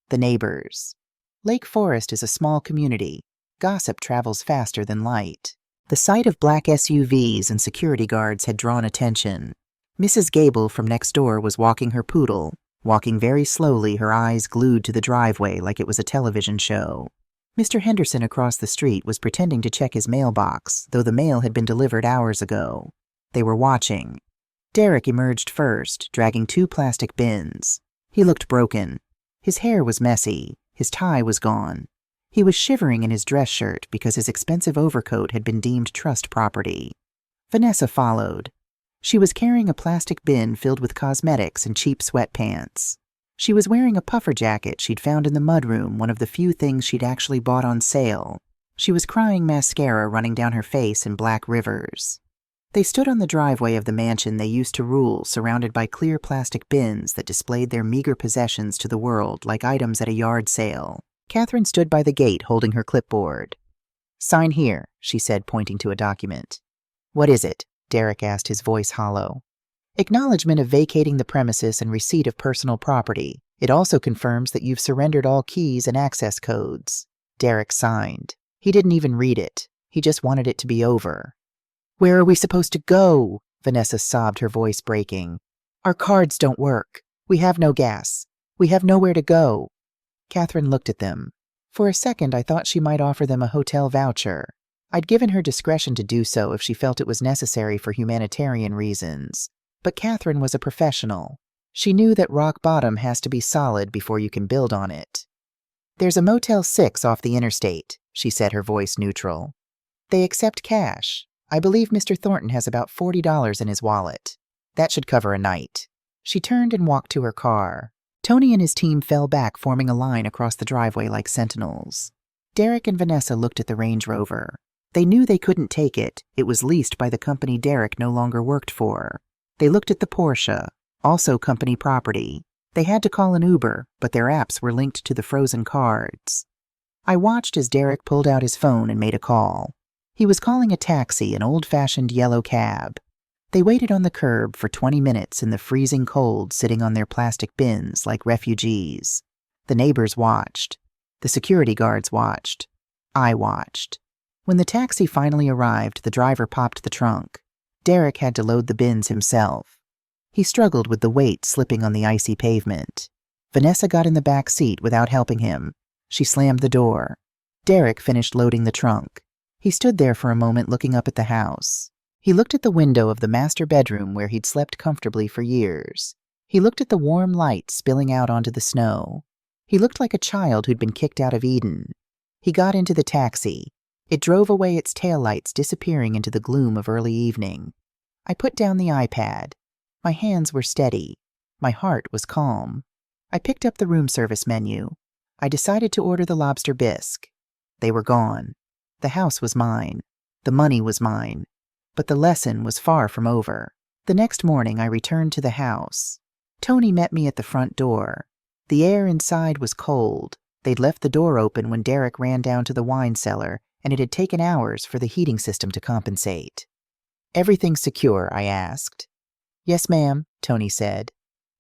The neighbors. Lake Forest is a small community. Gossip travels faster than light. The sight of black SUVs and security guards had drawn attention. Mrs. Gable from next door was walking her poodle, walking very slowly, her eyes glued to the driveway like it was a television show. Mr. Henderson across the street was pretending to check his mailbox, though the mail had been delivered hours ago. They were watching. Derek emerged first, dragging 2 plastic bins. He looked broken. His hair was messy. His tie was gone. He was shivering in his dress shirt because his expensive overcoat had been deemed trust property. Vanessa followed. She was carrying a plastic bin filled with cosmetics and cheap sweatpants. She was wearing a puffer jacket she'd found in the mudroom, one of the few things she'd actually bought on sale. She was crying mascara running down her face in black rivers. They stood on the driveway of the mansion they used to rule, surrounded by clear plastic bins that displayed their meager possessions to the world like items at a yard sale. Catherine stood by the gate holding her clipboard. "Sign here," she said, pointing to a document. "What is it?" Derek asked, his voice hollow. "Acknowledgement of vacating the premises and receipt of personal property. It also confirms that you've surrendered all keys and access codes." Derek signed. He didn't even read it. He just wanted it to be over. "Where are we supposed to go?" Vanessa sobbed, her voice breaking. "Our cards don't work. We have no gas. We have nowhere to go." Catherine looked at them. For a second, I thought she might offer them a hotel voucher. I'd given her discretion to do so if she felt it was necessary for humanitarian reasons. But Catherine was a professional. She knew that rock bottom has to be solid before you can build on it. "There's a Motel 6 off the interstate," she said, her voice neutral. "They accept cash. I believe Mr. Thornton has about $40 in his wallet. That should cover a night." She turned and walked to her car. Tony and his team fell back, forming a line across the driveway like sentinels. Derek and Vanessa looked at the Range Rover. They knew they couldn't take it. It was leased by the company Derek no longer worked for. They looked at the Porsche, also company property. They had to call an Uber, but their apps were linked to the frozen cards. I watched as Derek pulled out his phone and made a call. He was calling a taxi, an old-fashioned yellow cab. They waited on the curb for 20 minutes in the freezing cold, sitting on their plastic bins like refugees. The neighbors watched. The security guards watched. I watched. When the taxi finally arrived, the driver popped the trunk. Derek had to load the bins himself. He struggled with the weight slipping on the icy pavement. Vanessa got in the back seat without helping him. She slammed the door. Derek finished loading the trunk. He stood there for a moment looking up at the house. He looked at the window of the master bedroom where he'd slept comfortably for years. He looked at the warm light spilling out onto the snow. He looked like a child who'd been kicked out of Eden. He got into the taxi. It drove away, its taillights disappearing into the gloom of early evening. I put down the iPad. My hands were steady. My heart was calm. I picked up the room service menu. I decided to order the lobster bisque. They were gone. The house was mine. The money was mine. But the lesson was far from over. The next morning, I returned to the house. Tony met me at the front door. The air inside was cold. They'd left the door open when Derek ran down to the wine cellar, and it had taken hours for the heating system to compensate. "Everything's secure?" I asked. "Yes, ma'am," Tony said.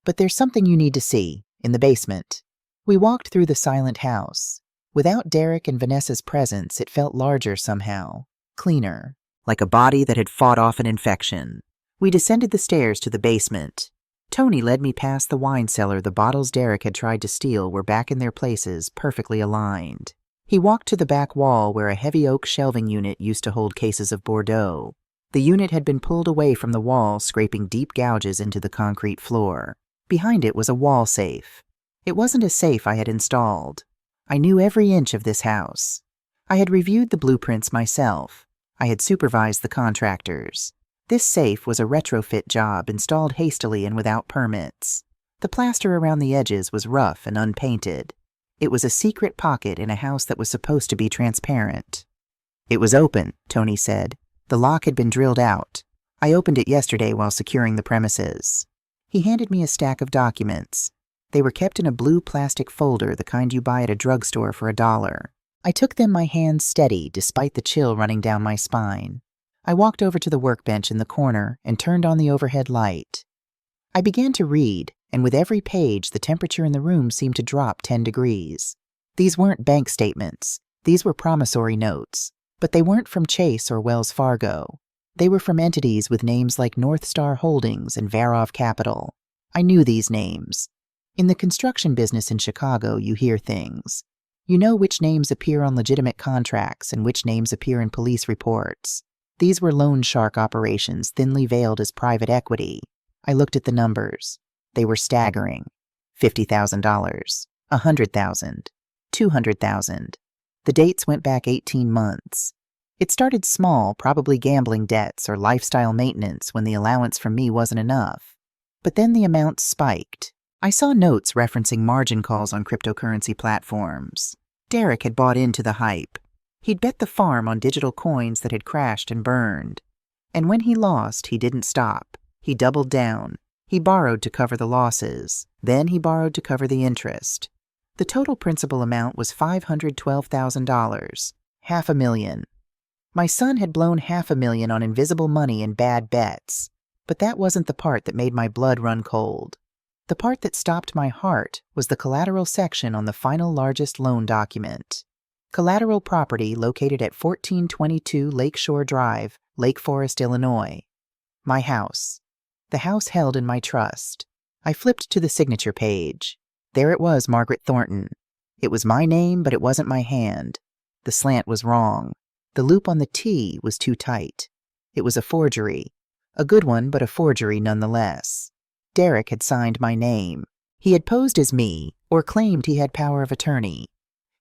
"But there's something you need to see, in the basement." We walked through the silent house. Without Derek and Vanessa's presence, it felt larger somehow, cleaner, like a body that had fought off an infection. We descended the stairs to the basement. Tony led me past the wine cellar. The bottles Derek had tried to steal were back in their places, perfectly aligned. He walked to the back wall where a heavy oak shelving unit used to hold cases of Bordeaux. The unit had been pulled away from the wall, scraping deep gouges into the concrete floor. Behind it was a wall safe. It wasn't a safe I had installed. I knew every inch of this house. I had reviewed the blueprints myself. I had supervised the contractors. This safe was a retrofit job installed hastily and without permits. The plaster around the edges was rough and unpainted. It was a secret pocket in a house that was supposed to be transparent. It was open, Tony said. The lock had been drilled out. I opened it yesterday while securing the premises. He handed me a stack of documents. They were kept in a blue plastic folder, the kind you buy at a drugstore for $1. I took them, my hands steady, despite the chill running down my spine. I walked over to the workbench in the corner and turned on the overhead light. I began to read, and with every page, the temperature in the room seemed to drop 10 degrees. These weren't bank statements. These were promissory notes. But they weren't from Chase or Wells Fargo. They were from entities with names like North Star Holdings and Varov Capital. I knew these names. In the construction business in Chicago, you hear things. You know which names appear on legitimate contracts and which names appear in police reports. These were loan shark operations thinly veiled as private equity. I looked at the numbers. They were staggering. $50,000, $100,000, $200,000. The dates went back 18 months. It started small, probably gambling debts or lifestyle maintenance when the allowance from me wasn't enough. But then the amounts spiked. I saw notes referencing margin calls on cryptocurrency platforms. Derek had bought into the hype. He'd bet the farm on digital coins that had crashed and burned. And when he lost, he didn't stop. He doubled down. He borrowed to cover the losses. Then he borrowed to cover the interest. The total principal amount was $512,000, $500,000. My son had blown $500,000 on invisible money and bad bets. But that wasn't the part that made my blood run cold. The part that stopped my heart was the collateral section on the final largest loan document. Collateral property located at 1422 Lakeshore Drive, Lake Forest, Illinois. My house. The house held in my trust. I flipped to the signature page. There it was, Margaret Thornton. It was my name, but it wasn't my hand. The slant was wrong. The loop on the T was too tight. It was a forgery. A good one, but a forgery nonetheless. Derek had signed my name. He had posed as me, or claimed he had power of attorney.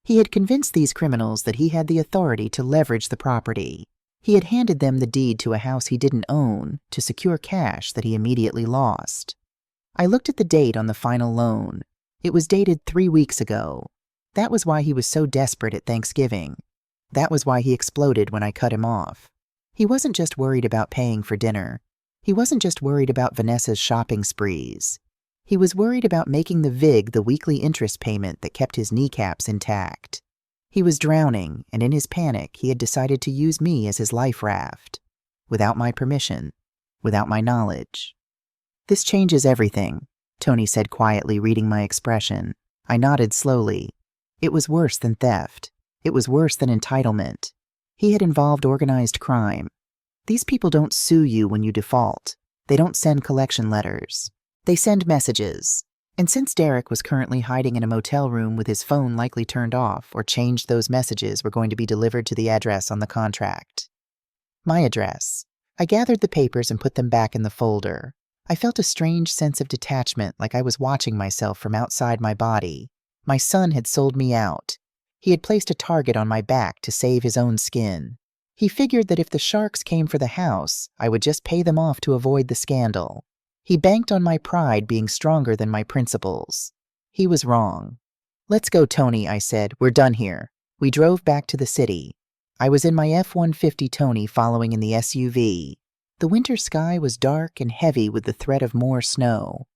He had convinced these criminals that he had the authority to leverage the property. He had handed them the deed to a house he didn't own to secure cash that he immediately lost. I looked at the date on the final loan. It was dated 3 weeks ago. That was why he was so desperate at Thanksgiving. That was why he exploded when I cut him off. He wasn't just worried about paying for dinner. He wasn't just worried about Vanessa's shopping sprees. He was worried about making the VIG the weekly interest payment that kept his kneecaps intact. He was drowning, and in his panic, he had decided to use me as his life raft. Without my permission. Without my knowledge. "This changes everything," Tony said quietly, reading my expression. I nodded slowly. It was worse than theft. It was worse than entitlement. He had involved organized crime. These people don't sue you when you default. They don't send collection letters. They send messages. And since Derek was currently hiding in a motel room with his phone likely turned off or changed, those messages were going to be delivered to the address on the contract. My address. I gathered the papers and put them back in the folder. I felt a strange sense of detachment, like I was watching myself from outside my body. My son had sold me out. He had placed a target on my back to save his own skin. He figured that if the sharks came for the house, I would just pay them off to avoid the scandal. He banked on my pride being stronger than my principles. He was wrong. "Let's go, Tony," I said. "We're done here." We drove back to the city. I was in my F-150 Tony following in the SUV. The winter sky was dark and heavy with the threat of more snow.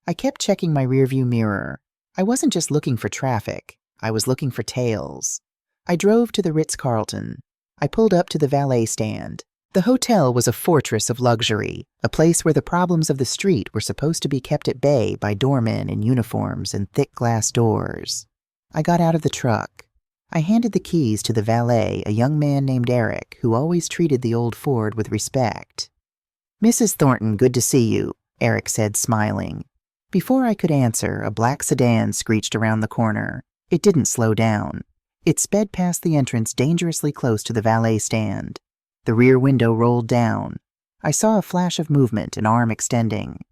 I kept checking my rearview mirror. I wasn't just looking for traffic. I was looking for tails. I drove to the Ritz-Carlton. I pulled up to the valet stand. The hotel was a fortress of luxury, a place where the problems of the street were supposed to be kept at bay by doormen in uniforms and thick glass doors. I got out of the truck. I handed the keys to the valet, a young man named Eric, who always treated the old Ford with respect. "Mrs. Thornton, good to see you," Eric said, smiling. Before I could answer, a black sedan screeched around the corner. It didn't slow down. It sped past the entrance dangerously close to the valet stand. The rear window rolled down. I saw a flash of movement, an arm extending.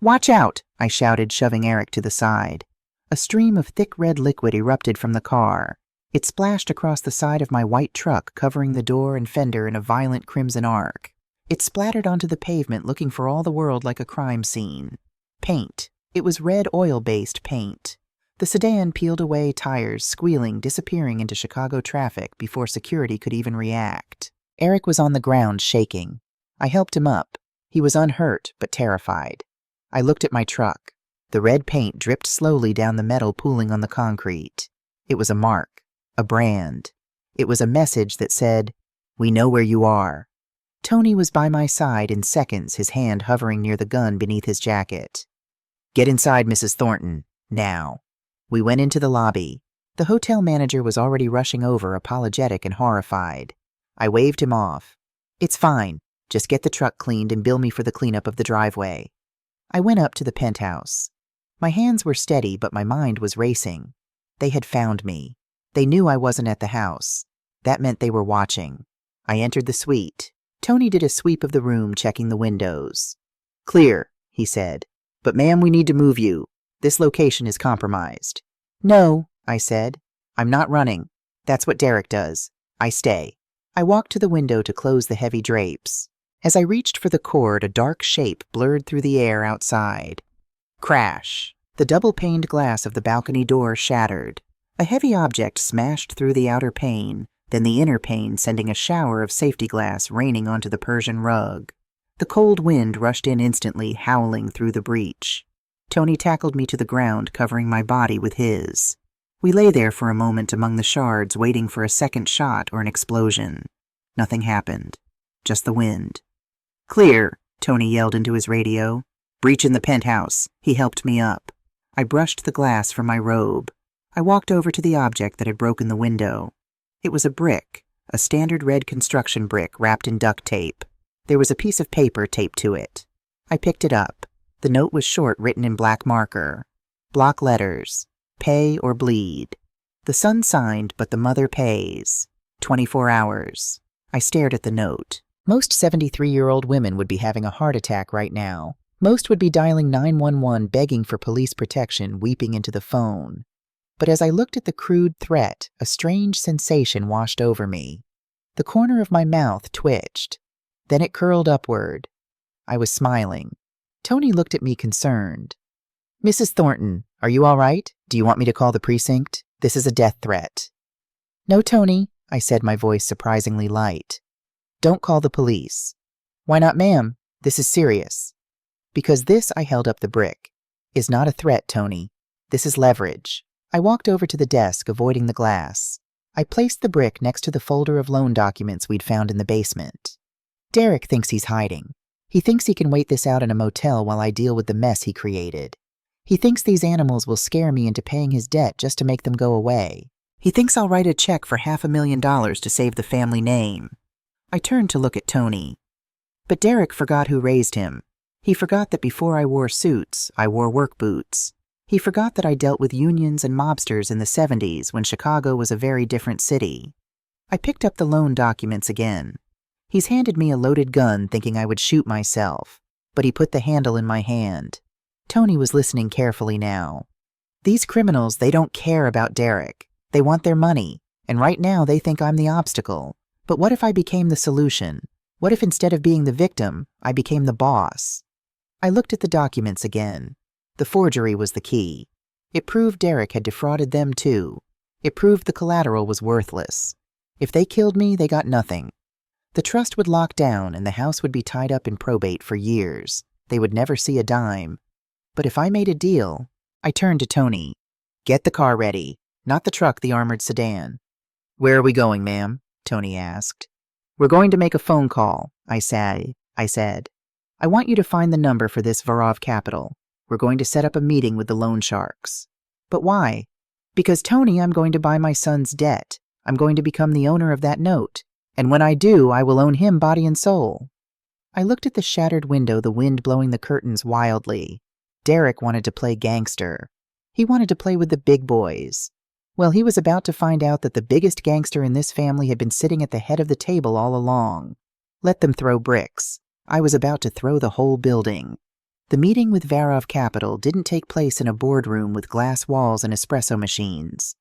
"Watch out!" I shouted, shoving Eric to the side. A stream of thick red liquid erupted from the car. It splashed across the side of my white truck, covering the door and fender in a violent crimson arc. It splattered onto the pavement, looking for all the world like a crime scene. Paint. It was red oil-based paint. The sedan peeled away, tires squealing, disappearing into Chicago traffic before security could even react. Eric was on the ground, shaking. I helped him up. He was unhurt, but terrified. I looked at my truck. The red paint dripped slowly down the metal, pooling on the concrete. It was a mark, a brand. It was a message that said, "We know where you are." Tony was by my side in seconds, his hand hovering near the gun beneath his jacket. "Get inside, Mrs. Thornton, now." We went into the lobby. The hotel manager was already rushing over, apologetic and horrified. I waved him off. "It's fine. Just get the truck cleaned and bill me for the cleanup of the driveway." I went up to the penthouse. My hands were steady, but my mind was racing. They had found me. They knew I wasn't at the house. That meant they were watching. I entered the suite. Tony did a sweep of the room, checking the windows. "Clear," he said. "But ma'am, we need to move you. This location is compromised." "No," I said. "I'm not running. That's what Derek does. I stay." I walked to the window to close the heavy drapes. As I reached for the cord, a dark shape blurred through the air outside. Crash! The double-paned glass of the balcony door shattered. A heavy object smashed through the outer pane, then the inner pane, sending a shower of safety glass raining onto the Persian rug. The cold wind rushed in instantly, howling through the breach. Tony tackled me to the ground, covering my body with his. We lay there for a moment among the shards, waiting for a second shot or an explosion. Nothing happened. Just the wind. "Clear," Tony yelled into his radio. "Breach in the penthouse." He helped me up. I brushed the glass from my robe. I walked over to the object that had broken the window. It was a brick, a standard red construction brick wrapped in duct tape. There was a piece of paper taped to it. I picked it up. The note was short, written in black marker. Block letters. Pay or bleed. The son signed, but the mother pays. 24 hours. I stared at the note. Most 73-year-old women would be having a heart attack right now. Most would be dialing 911, begging for police protection, weeping into the phone. But as I looked at the crude threat, a strange sensation washed over me. The corner of my mouth twitched. Then it curled upward. I was smiling. Tony looked at me concerned. "Mrs. Thornton, are you all right? Do you want me to call the precinct? This is a death threat." "No, Tony," I said, my voice surprisingly light. "Don't call the police." "Why not, ma'am? This is serious." "Because this," I held up the brick, "is not a threat, Tony. This is leverage." I walked over to the desk, avoiding the glass. I placed the brick next to the folder of loan documents we'd found in the basement. Derek thinks he's hiding. He thinks he can wait this out in a motel while I deal with the mess he created. He thinks these animals will scare me into paying his debt just to make them go away. He thinks I'll write a check for $500,000 to save the family name. I turned to look at Tony. But Derek forgot who raised him. He forgot that before I wore suits, I wore work boots. He forgot that I dealt with unions and mobsters in the 70s when Chicago was a very different city. I picked up the loan documents again. He's handed me a loaded gun, thinking I would shoot myself, but he put the handle in my hand. Tony was listening carefully now. These criminals, they don't care about Derek. They want their money, and right now they think I'm the obstacle. But what if I became the solution? What if instead of being the victim, I became the boss? I looked at the documents again. The forgery was the key. It proved Derek had defrauded them too. It proved the collateral was worthless. If they killed me, they got nothing. The trust would lock down and the house would be tied up in probate for years. They would never see a dime. But if I made a deal, I turned to Tony. "Get the car ready. Not the truck, the armored sedan." "Where are we going, ma'am?" Tony asked. "We're going to make a phone call," I said. "I want you to find the number for this Varov Capital. We're going to set up a meeting with the loan sharks." "But why?" "Because, Tony, I'm going to buy my son's debt. I'm going to become the owner of that note. And when I do, I will own him body and soul." I looked at the shattered window, the wind blowing the curtains wildly. Derek wanted to play gangster. He wanted to play with the big boys. Well, he was about to find out that the biggest gangster in this family had been sitting at the head of the table all along. Let them throw bricks. I was about to throw the whole building. The meeting with Varov Capital didn't take place in a boardroom with glass walls and espresso machines.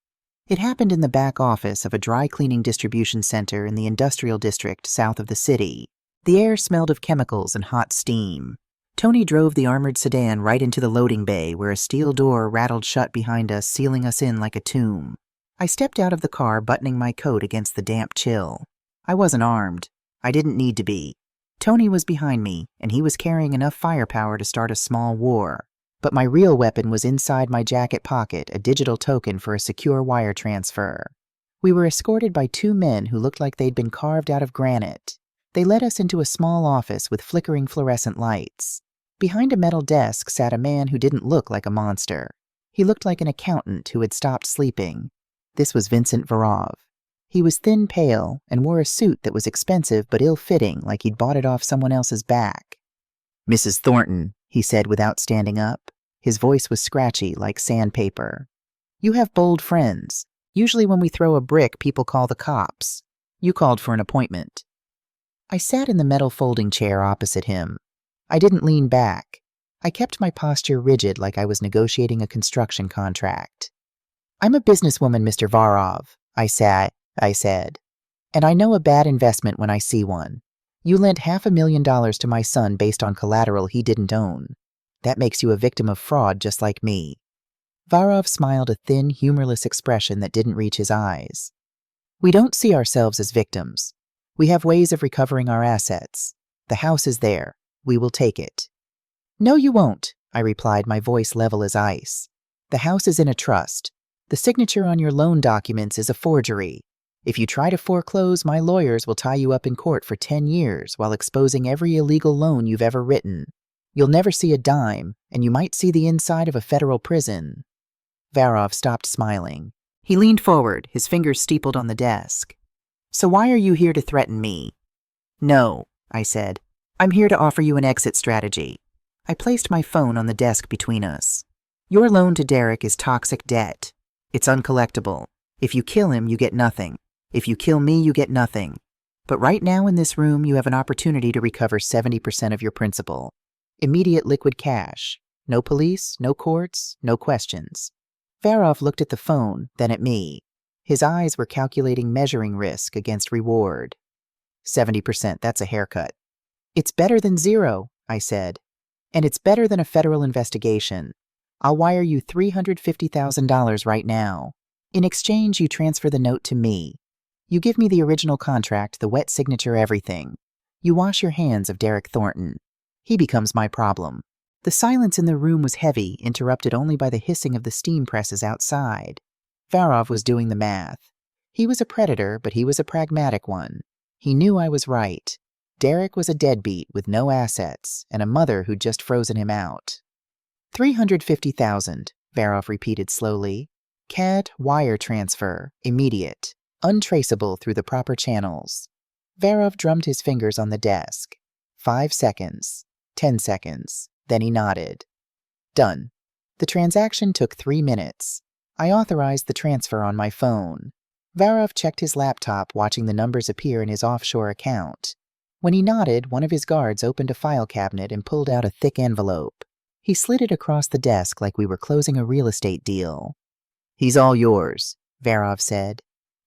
It happened in the back office of a dry cleaning distribution center in the industrial district south of the city. The air smelled of chemicals and hot steam. Tony drove the armored sedan right into the loading bay where a steel door rattled shut behind us, sealing us in like a tomb. I stepped out of the car, buttoning my coat against the damp chill. I wasn't armed. I didn't need to be. Tony was behind me, and he was carrying enough firepower to start a small war. But my real weapon was inside my jacket pocket, a digital token for a secure wire transfer. We were escorted by two men who looked like they'd been carved out of granite. They led us into a small office with flickering fluorescent lights. Behind a metal desk sat a man who didn't look like a monster. He looked like an accountant who had stopped sleeping. This was Vincent Varov. He was thin, pale, and wore a suit that was expensive but ill-fitting, like he'd bought it off someone else's back. "Mrs. Thornton," he said without standing up. His voice was scratchy, like sandpaper. "You have bold friends. Usually when we throw a brick, people call the cops. You called for an appointment." I sat in the metal folding chair opposite him. I didn't lean back. I kept my posture rigid, like I was negotiating a construction contract. "I'm a businesswoman, Mr. Varov," I said, "and I know a bad investment when I see one. You lent $500,000 to my son based on collateral he didn't own. That makes you a victim of fraud just like me." Varov smiled a thin, humorless expression that didn't reach his eyes. "We don't see ourselves as victims. We have ways of recovering our assets. The house is there. We will take it." "No, you won't," I replied, my voice level as ice. "The house is in a trust. The signature on your loan documents is a forgery. If you try to foreclose, my lawyers will tie you up in court for 10 years while exposing every illegal loan you've ever written. You'll never see a dime, and you might see the inside of a federal prison." Varov stopped smiling. He leaned forward, his fingers steepled on the desk. "So why are you here to threaten me?" "No," I said. "I'm here to offer you an exit strategy." I placed my phone on the desk between us. "Your loan to Derek is toxic debt. It's uncollectible. If you kill him, you get nothing. If you kill me, you get nothing. But right now in this room, you have an opportunity to recover 70% of your principal. Immediate liquid cash. No police, no courts, no questions." Varov looked at the phone, then at me. His eyes were calculating measuring risk against reward. 70%, that's a haircut. "It's better than zero," I said. "And it's better than a federal investigation. I'll wire you $350,000 right now. In exchange, you transfer the note to me. You give me the original contract, the wet signature, everything. You wash your hands of Derek Thornton. He becomes my problem." The silence in the room was heavy, interrupted only by the hissing of the steam presses outside. Varov was doing the math. He was a predator, but he was a pragmatic one. He knew I was right. Derek was a deadbeat with no assets, and a mother who'd just frozen him out. 350,000, Varov repeated slowly. "CAD wire transfer, immediate, untraceable through the proper channels." Varov drummed his fingers on the desk. 5 seconds, 10 seconds, then he nodded. "Done." The transaction took 3 minutes. I authorized the transfer on my phone. Varov checked his laptop, watching the numbers appear in his offshore account. When he nodded, one of his guards opened a file cabinet and pulled out a thick envelope. He slid it across the desk like we were closing a real estate deal. "He's all yours," Varov said.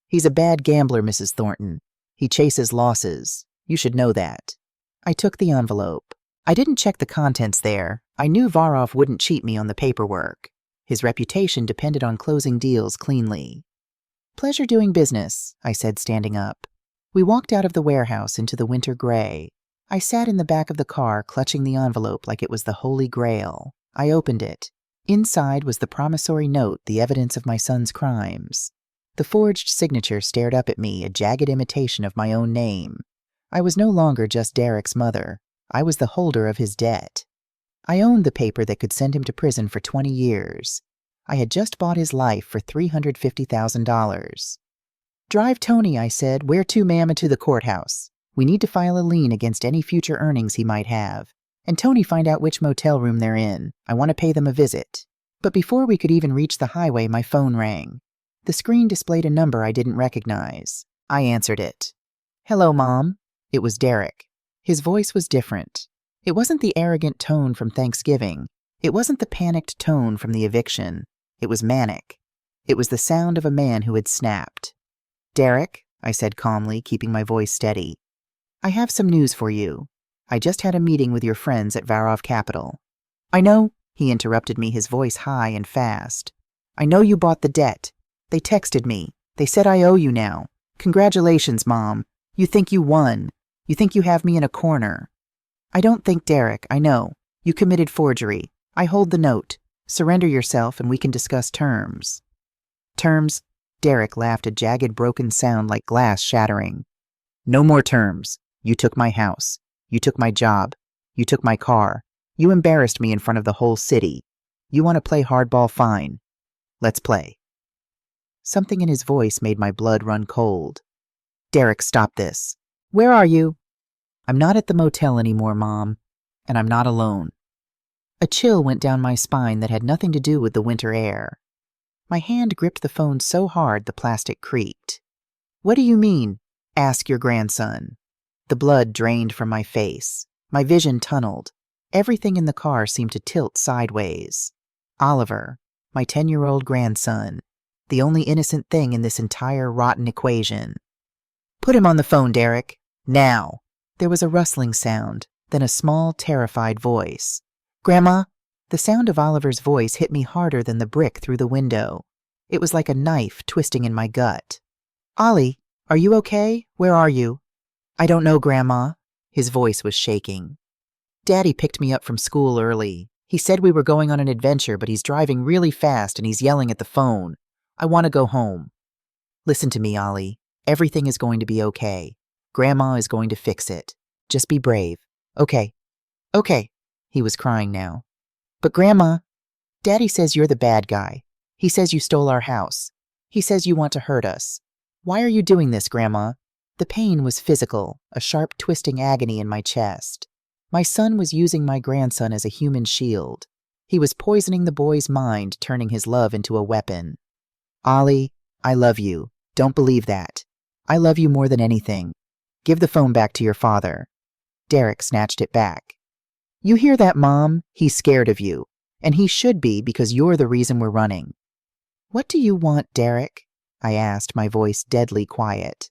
"He's a bad gambler, Mrs. Thornton. He chases losses. You should know that." I took the envelope. I didn't check the contents there. I knew Varov wouldn't cheat me on the paperwork. His reputation depended on closing deals cleanly. "Pleasure doing business," I said, standing up. We walked out of the warehouse into the winter gray. I sat in the back of the car, clutching the envelope like it was the Holy Grail. I opened it. Inside was the promissory note, the evidence of my son's crimes. The forged signature stared up at me, a jagged imitation of my own name. I was no longer just Derek's mother. I was the holder of his debt. I owned the paper that could send him to prison for 20 years. I had just bought his life for $350,000. "Drive Tony," I said. "Where to, ma'am, and to the courthouse. We need to file a lien against any future earnings he might have. And Tony, find out which motel room they're in. I want to pay them a visit." But before we could even reach the highway, my phone rang. The screen displayed a number I didn't recognize. I answered it. "Hello, Mom." It was Derek. His voice was different. It wasn't the arrogant tone from Thanksgiving. It wasn't the panicked tone from the eviction. It was manic. It was the sound of a man who had snapped. "Derek," I said calmly, keeping my voice steady, "I have some news for you. I just had a meeting with your friends at Varov Capital." "I know," he interrupted me, his voice high and fast. "I know you bought the debt. They texted me. They said I owe you now. Congratulations, Mom. You think you won. You think you have me in a corner." "I don't think, Derek, I know. You committed forgery. I hold the note. Surrender yourself and we can discuss terms." "Terms?" Derek laughed, a jagged, broken sound like glass shattering. "No more terms. You took my house. You took my job. You took my car. You embarrassed me in front of the whole city. You want to play hardball? Fine. Let's play." Something in his voice made my blood run cold. "Derek, stop this." "Where are you?" "I'm not at the motel anymore, Mom. And I'm not alone." A chill went down my spine that had nothing to do with the winter air. My hand gripped the phone so hard the plastic creaked. "What do you mean? Ask your grandson." The blood drained from my face. My vision tunneled. Everything in the car seemed to tilt sideways. Oliver, my 10-year-old grandson, the only innocent thing in this entire rotten equation. "Put him on the phone, Derek. Now." There was a rustling sound, then a small, terrified voice. "Grandma?" The sound of Oliver's voice hit me harder than the brick through the window. It was like a knife twisting in my gut. "Ollie, are you okay? Where are you?" "I don't know, Grandma." His voice was shaking. "Daddy picked me up from school early. He said we were going on an adventure, but he's driving really fast and he's yelling at the phone. I want to go home." "Listen to me, Ollie. Everything is going to be okay. Grandma is going to fix it. Just be brave. Okay. Okay." He was crying now. "But Grandma, Daddy says you're the bad guy. He says you stole our house. He says you want to hurt us. Why are you doing this, Grandma?" The pain was physical, a sharp twisting agony in my chest. My son was using my grandson as a human shield. He was poisoning the boy's mind, turning his love into a weapon. "Ollie, I love you. Don't believe that. I love you more than anything. Give the phone back to your father." Derek snatched it back. "You hear that, Mom? He's scared of you. And he should be, because you're the reason we're running." "What do you want, Derek?" I asked, my voice deadly quiet.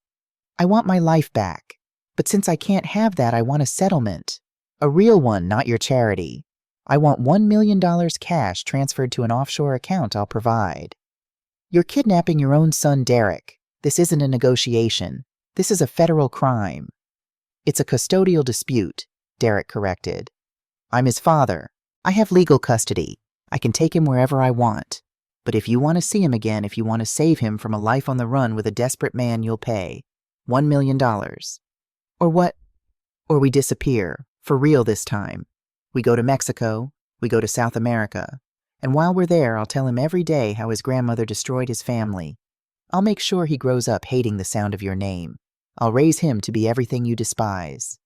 "I want my life back. But since I can't have that, I want a settlement. A real one, not your charity. I want $1 million cash transferred to an offshore account I'll provide." "You're kidnapping your own son, Derek. This isn't a negotiation. This is a federal crime." "It's a custodial dispute," Derek corrected. "I'm his father. I have legal custody. I can take him wherever I want. But if you want to see him again, if you want to save him from a life on the run with a desperate man, you'll pay $1 million. Or what? Or we disappear, for real this time. We go to Mexico, we go to South America, and while we're there, I'll tell him every day how his grandmother destroyed his family. I'll make sure he grows up hating the sound of your name. I'll raise him to be everything you despise."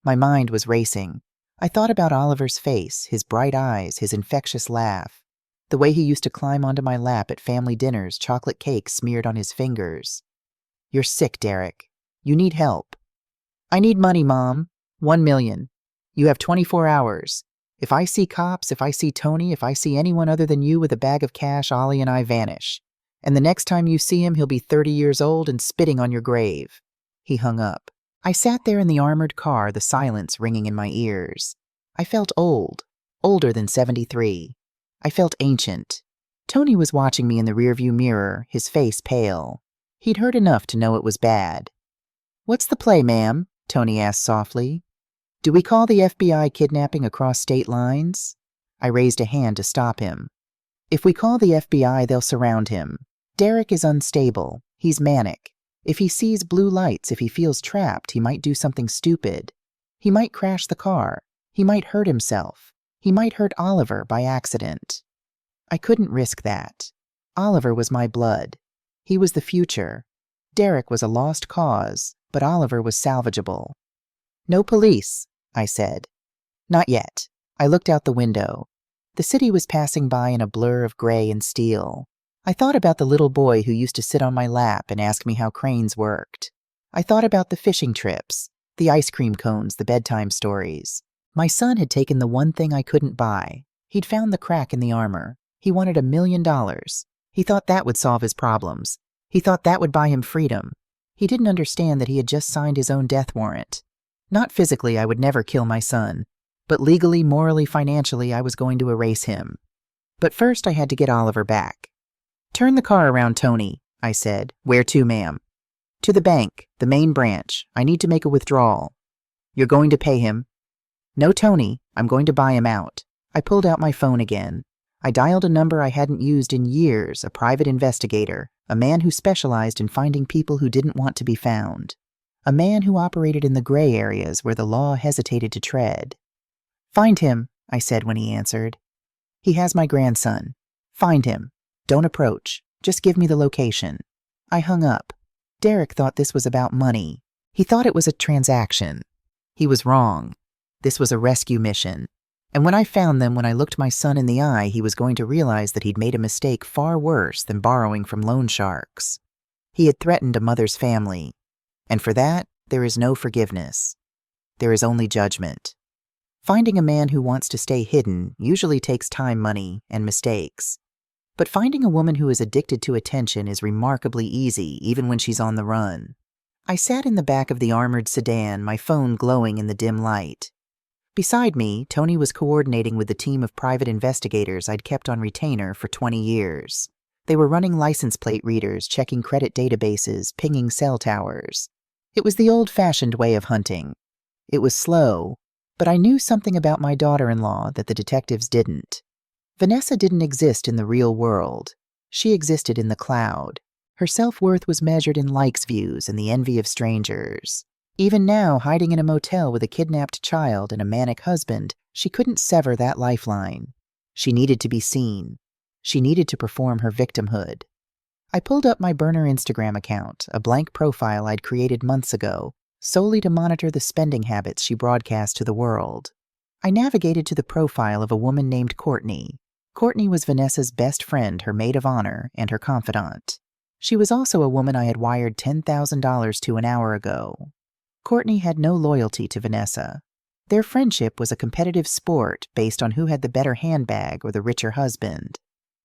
My mind was racing. I thought about Oliver's face, his bright eyes, his infectious laugh, the way he used to climb onto my lap at family dinners, chocolate cake smeared on his fingers. "You're sick, Derek. You need help." "I need money, Mom. 1 million. You have 24 hours. If I see cops, if I see Tony, if I see anyone other than you with a bag of cash, Ollie and I vanish. And the next time you see him, he'll be 30 years old and spitting on your grave." He hung up. I sat there in the armored car, the silence ringing in my ears. I felt old, older than 73. I felt ancient. Tony was watching me in the rearview mirror, his face pale. He'd heard enough to know it was bad. "What's the play, ma'am?" Tony asked softly. "Do we call the FBI kidnapping across state lines?" I raised a hand to stop him. "If we call the FBI, they'll surround him. Derek is unstable. He's manic. If he sees blue lights, if he feels trapped, he might do something stupid. He might crash the car. He might hurt himself. He might hurt Oliver by accident." I couldn't risk that. Oliver was my blood. He was the future. Derek was a lost cause, but Oliver was salvageable. "No police," I said. "Not yet." I looked out the window. The city was passing by in a blur of gray and steel. I thought about the little boy who used to sit on my lap and ask me how cranes worked. I thought about the fishing trips, The ice cream cones, the bedtime stories. My son had taken the one thing I couldn't buy. He'd found the crack in the armor. He wanted $1 million. He thought that would solve his problems. He thought that would buy him freedom. He didn't understand that he had just signed his own death warrant. Not physically, I would never kill my son, but legally, morally, financially, I was going to erase him. But first I had to get Oliver back. "Turn the car around, Tony," I said. "Where to, ma'am?" "To the bank, the main branch. I need to make a withdrawal." "You're going to pay him?" "No, Tony, I'm going to buy him out." I pulled out my phone again. I dialed a number I hadn't used in years, a private investigator, a man who specialized in finding people who didn't want to be found, a man who operated in the gray areas where the law hesitated to tread. "Find him," I said when he answered. "He has my grandson. Find him. Don't approach. Just give me the location." I hung up. Derek thought this was about money. He thought it was a transaction. He was wrong. This was a rescue mission. And when I found them, when I looked my son in the eye, he was going to realize that he'd made a mistake far worse than borrowing from loan sharks. He had threatened a mother's family. And for that, there is no forgiveness. There is only judgment. Finding a man who wants to stay hidden usually takes time, money, and mistakes. But finding a woman who is addicted to attention is remarkably easy, even when she's on the run. I sat in the back of the armored sedan, my phone glowing in the dim light. Beside me, Tony was coordinating with the team of private investigators I'd kept on retainer for 20 years. They were running license plate readers, checking credit databases, pinging cell towers. It was the old-fashioned way of hunting. It was slow, but I knew something about my daughter-in-law that the detectives didn't. Vanessa didn't exist in the real world. She existed in the cloud. Her self-worth was measured in likes views and the envy of strangers. Even now, hiding in a motel with a kidnapped child and a manic husband, she couldn't sever that lifeline. She needed to be seen. She needed to perform her victimhood. I pulled up my burner Instagram account, a blank profile I'd created months ago, solely to monitor the spending habits she broadcast to the world. I navigated to the profile of a woman named Courtney. Courtney was Vanessa's best friend, her maid of honor, and her confidant. She was also a woman I had wired $10,000 to an hour ago. Courtney had no loyalty to Vanessa. Their friendship was a competitive sport based on who had the better handbag or the richer husband.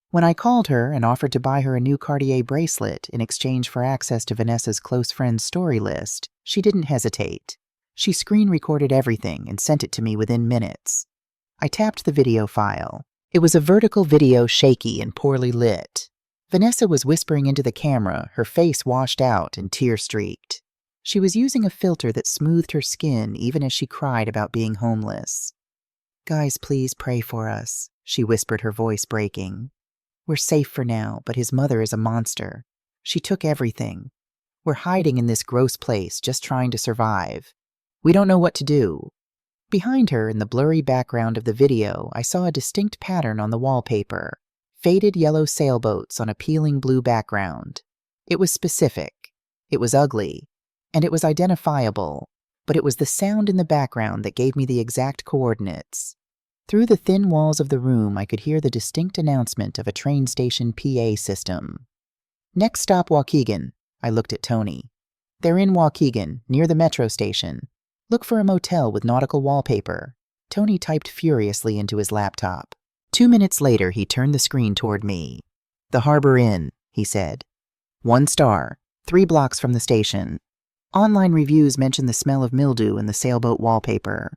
When I called her and offered to buy her a new Cartier bracelet in exchange for access to Vanessa's close friends' story list, she didn't hesitate. She screen recorded everything and sent it to me within minutes. I tapped the video file. It was a vertical video, shaky and poorly lit. Vanessa was whispering into the camera, her face washed out and tear-streaked. She was using a filter that smoothed her skin even as she cried about being homeless. "Guys, please pray for us," she whispered, her voice breaking. "We're safe for now, but his mother is a monster. She took everything. We're hiding in this gross place, just trying to survive. We don't know what to do." Behind her, in the blurry background of the video, I saw a distinct pattern on the wallpaper. Faded yellow sailboats on a peeling blue background. It was specific. It was ugly. And it was identifiable, but it was the sound in the background that gave me the exact coordinates. Through the thin walls of the room, I could hear the distinct announcement of a train station PA system. "Next stop, Waukegan." I looked at Tony. "They're in Waukegan, near the metro station. Look for a motel with nautical wallpaper." Tony typed furiously into his laptop. 2 minutes later, he turned the screen toward me. "The Harbor Inn," he said. 1 star, 3 blocks from the station. Online reviews mention the smell of mildew in the sailboat wallpaper.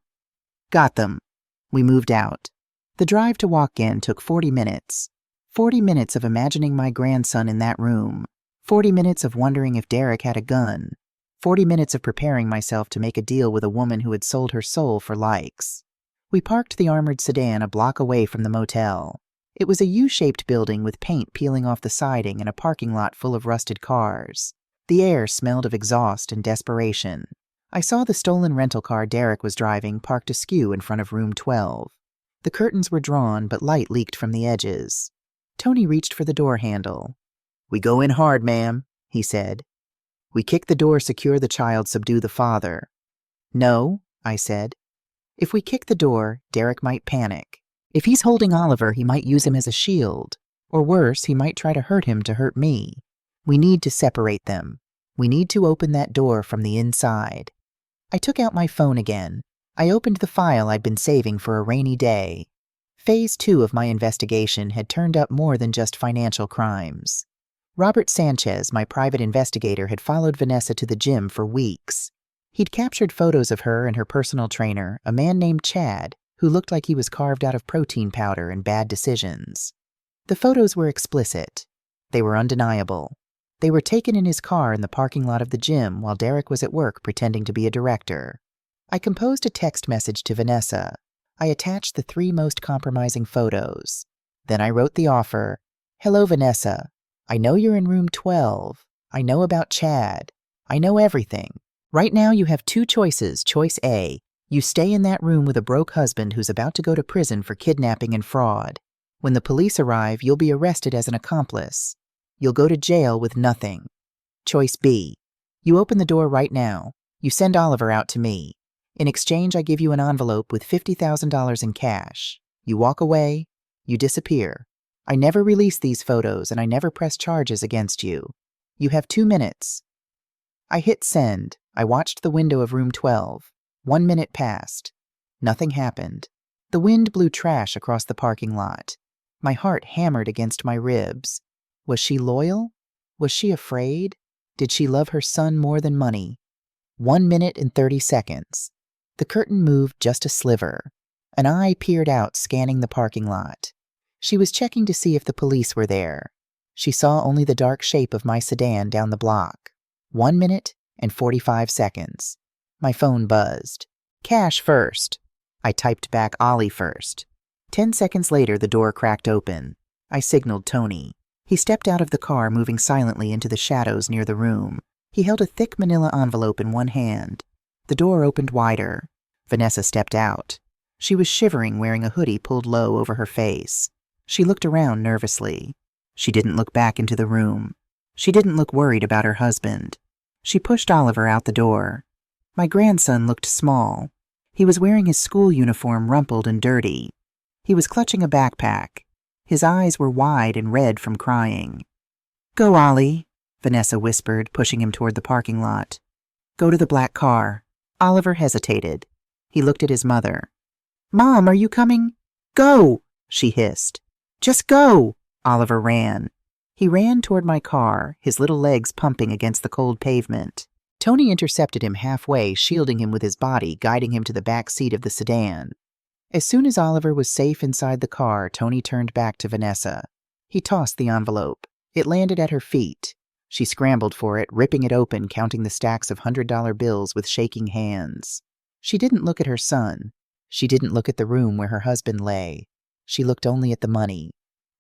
Got them. We moved out. The drive to Waukegan took 40 minutes. 40 minutes of imagining my grandson in that room. 40 minutes of wondering if Derek had a gun. 40 minutes of preparing myself to make a deal with a woman who had sold her soul for likes. We parked the armored sedan a block away from the motel. It was a U-shaped building with paint peeling off the siding and a parking lot full of rusted cars. The air smelled of exhaust and desperation. I saw the stolen rental car Derek was driving parked askew in front of room 12. The curtains were drawn, but light leaked from the edges. Tony reached for the door handle. "We go in hard, ma'am," he said. "We kick the door, secure the child, subdue the father." "No," I said. "If we kick the door, Derek might panic. If he's holding Oliver, he might use him as a shield. Or worse, he might try to hurt him to hurt me. We need to separate them. We need to open that door from the inside." I took out my phone again. I opened the file I'd been saving for a rainy day. Phase 2 of my investigation had turned up more than just financial crimes. Robert Sanchez, my private investigator, had followed Vanessa to the gym for weeks. He'd captured photos of her and her personal trainer, a man named Chad, who looked like he was carved out of protein powder and bad decisions. The photos were explicit. They were undeniable. They were taken in his car in the parking lot of the gym while Derek was at work pretending to be a director. I composed a text message to Vanessa. I attached the 3 most compromising photos. Then I wrote the offer. Hello, Vanessa. I know you're in room 12. I know about Chad. I know everything. Right now you have 2 choices. Choice A, you stay in that room with a broke husband who's about to go to prison for kidnapping and fraud. When the police arrive, you'll be arrested as an accomplice. You'll go to jail with nothing. Choice B, you open the door right now. You send Oliver out to me. In exchange, I give you an envelope with $50,000 in cash. You walk away. You disappear. I never release these photos and I never press charges against you. You have 2 minutes. I hit send. I watched the window of room 12. 1 minute passed. Nothing happened. The wind blew trash across the parking lot. My heart hammered against my ribs. Was she loyal? Was she afraid? Did she love her son more than money? 1 minute and 30 seconds. The curtain moved just a sliver. An eye peered out, scanning the parking lot. She was checking to see if the police were there. She saw only the dark shape of my sedan down the block. 1 minute and 45 seconds. My phone buzzed. Cash first. I typed back Ollie first. 10 seconds later, the door cracked open. I signaled Tony. He stepped out of the car, moving silently into the shadows near the room. He held a thick manila envelope in one hand. The door opened wider. Vanessa stepped out. She was shivering, wearing a hoodie pulled low over her face. She looked around nervously. She didn't look back into the room. She didn't look worried about her husband. She pushed Oliver out the door. My grandson looked small. He was wearing his school uniform, rumpled and dirty. He was clutching a backpack. His eyes were wide and red from crying. Go, Ollie, Vanessa whispered, pushing him toward the parking lot. Go to the black car. Oliver hesitated. He looked at his mother. Mom, are you coming? Go, she hissed. Just go. Oliver ran. He ran toward my car, his little legs pumping against the cold pavement. Tony intercepted him halfway, shielding him with his body, guiding him to the back seat of the sedan. As soon as Oliver was safe inside the car, Tony turned back to Vanessa. He tossed the envelope. It landed at her feet. She scrambled for it, ripping it open, counting the stacks of $100 bills with shaking hands. She didn't look at her son. She didn't look at the room where her husband lay. She looked only at the money.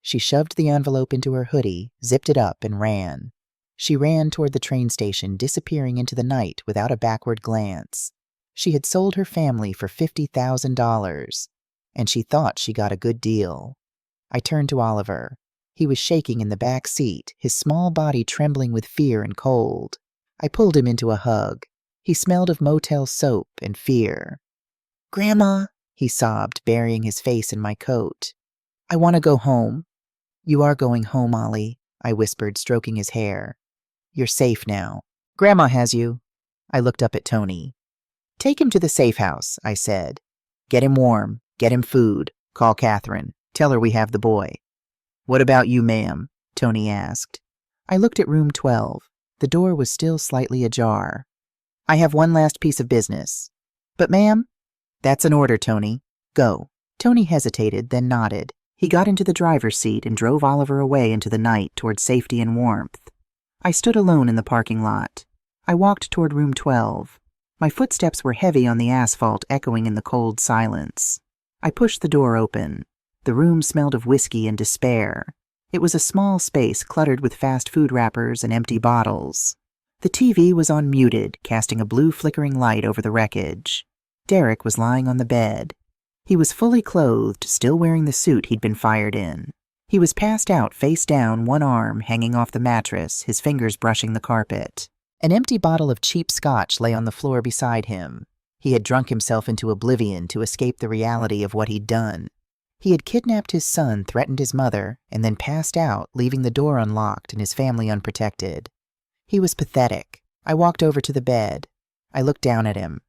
She shoved the envelope into her hoodie, zipped it up, and ran. She ran toward the train station, disappearing into the night without a backward glance. She had sold her family for $50,000, and she thought she got a good deal. I turned to Oliver. He was shaking in the back seat, his small body trembling with fear and cold. I pulled him into a hug. He smelled of motel soap and fear. Grandma, he sobbed, burying his face in my coat. I want to go home. You are going home, Ollie, I whispered, stroking his hair. You're safe now. Grandma has you. I looked up at Tony. Take him to the safe house, I said. Get him warm. Get him food. Call Catherine. Tell her we have the boy. What about you, ma'am? Tony asked. I looked at room 12. The door was still slightly ajar. I have one last piece of business. But, ma'am? That's an order, Tony. Go. Tony hesitated, then nodded. He got into the driver's seat and drove Oliver away into the night toward safety and warmth. I stood alone in the parking lot. I walked toward room 12. My footsteps were heavy on the asphalt, echoing in the cold silence. I pushed the door open. The room smelled of whiskey and despair. It was a small space cluttered with fast food wrappers and empty bottles. The TV was on muted, casting a blue flickering light over the wreckage. Derek was lying on the bed. He was fully clothed, still wearing the suit he'd been fired in. He was passed out, face down, one arm hanging off the mattress, his fingers brushing the carpet. An empty bottle of cheap scotch lay on the floor beside him. He had drunk himself into oblivion to escape the reality of what he'd done. He had kidnapped his son, threatened his mother, and then passed out, leaving the door unlocked and his family unprotected. He was pathetic. I walked over to the bed. I looked down at him.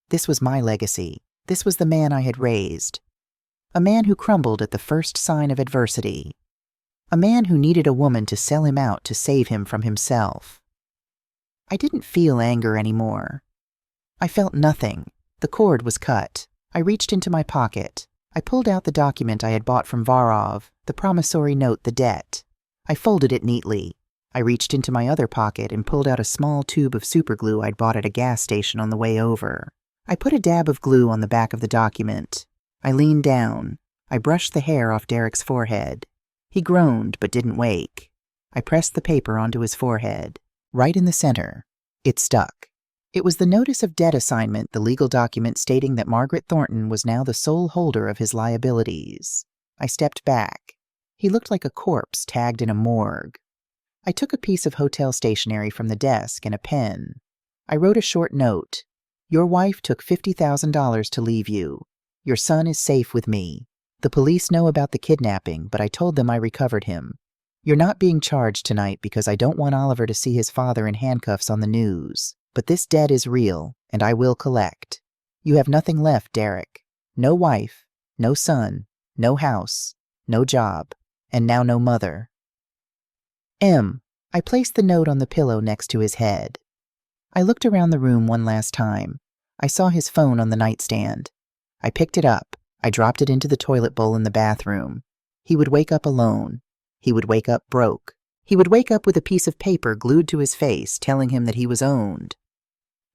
This was my legacy. This was the man I had raised. A man who crumbled at the first sign of adversity. A man who needed a woman to sell him out to save him from himself. I didn't feel anger anymore. I felt nothing. The cord was cut. I reached into my pocket. I pulled out the document I had bought from Varov, the promissory note, the debt. I folded it neatly. I reached into my other pocket and pulled out a small tube of superglue I'd bought at a gas station on the way over. I put a dab of glue on the back of the document. I leaned down. I brushed the hair off Derek's forehead. He groaned but didn't wake. I pressed the paper onto his forehead. Right in the center. It stuck. It was the notice of debt assignment, the legal document stating that Margaret Thornton was now the sole holder of his liabilities. I stepped back. He looked like a corpse tagged in a morgue. I took a piece of hotel stationery from the desk and a pen. I wrote a short note. Your wife took $50,000 to leave you. Your son is safe with me. The police know about the kidnapping, but I told them I recovered him. You're not being charged tonight because I don't want Oliver to see his father in handcuffs on the news. But this debt is real, and I will collect. You have nothing left, Derek. No wife, no son, no house, no job, and now no mother. I placed the note on the pillow next to his head. I looked around the room one last time. I saw his phone on the nightstand. I picked it up. I dropped it into the toilet bowl in the bathroom. He would wake up alone. He would wake up broke. He would wake up with a piece of paper glued to his face telling him that he was owned.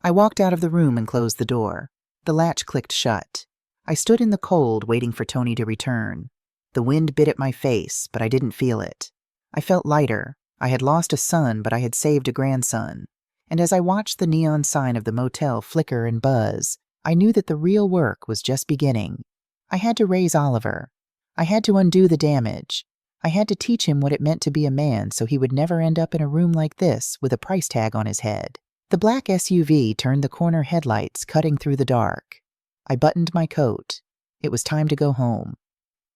I walked out of the room and closed the door. The latch clicked shut. I stood in the cold waiting for Tony to return. The wind bit at my face, but I didn't feel it. I felt lighter. I had lost a son, but I had saved a grandson. And as I watched the neon sign of the motel flicker and buzz, I knew that the real work was just beginning. I had to raise Oliver. I had to undo the damage. I had to teach him what it meant to be a man so he would never end up in a room like this with a price tag on his head. The black SUV turned the corner headlights, cutting through the dark. I buttoned my coat. It was time to go home.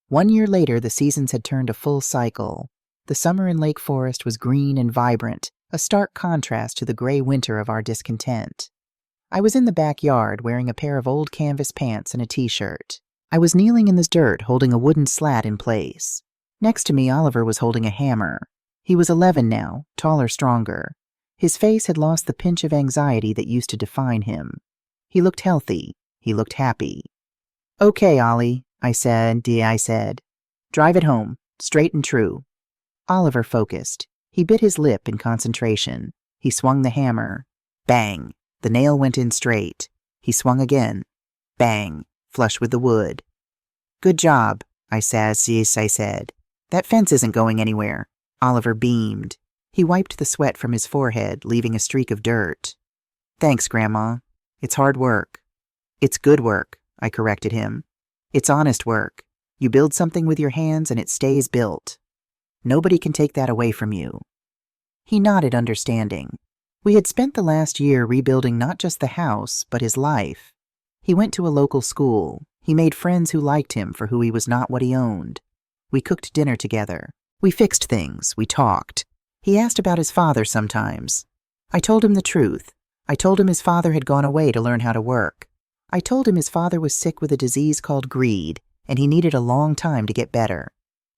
1 year later, the seasons had turned a full cycle. The summer in Lake Forest was green and vibrant, a stark contrast to the gray winter of our discontent. I was in the backyard wearing a pair of old canvas pants and a t-shirt. I was kneeling in the dirt holding a wooden slat in place. Next to me, Oliver was holding a hammer. He was 11 now, taller, stronger. His face had lost the pinch of anxiety that used to define him. He looked healthy. He looked happy. "Okay, Ollie," I said. "Drive it home, straight and true." Oliver focused. He bit his lip in concentration. He swung the hammer. Bang! The nail went in straight. He swung again. Bang! Flush with the wood. "Good job," I said. "That fence isn't going anywhere." Oliver beamed. He wiped the sweat from his forehead, leaving a streak of dirt. "Thanks, Grandma. It's hard work." "It's good work," I corrected him. "It's honest work. You build something with your hands and it stays built. Nobody can take that away from you." He nodded, understanding. We had spent the last year rebuilding not just the house, but his life. He went to a local school. He made friends who liked him for who he was, not what he owned. We cooked dinner together. We fixed things. We talked. He asked about his father sometimes. I told him the truth. I told him his father had gone away to learn how to work. I told him his father was sick with a disease called greed, and he needed a long time to get better.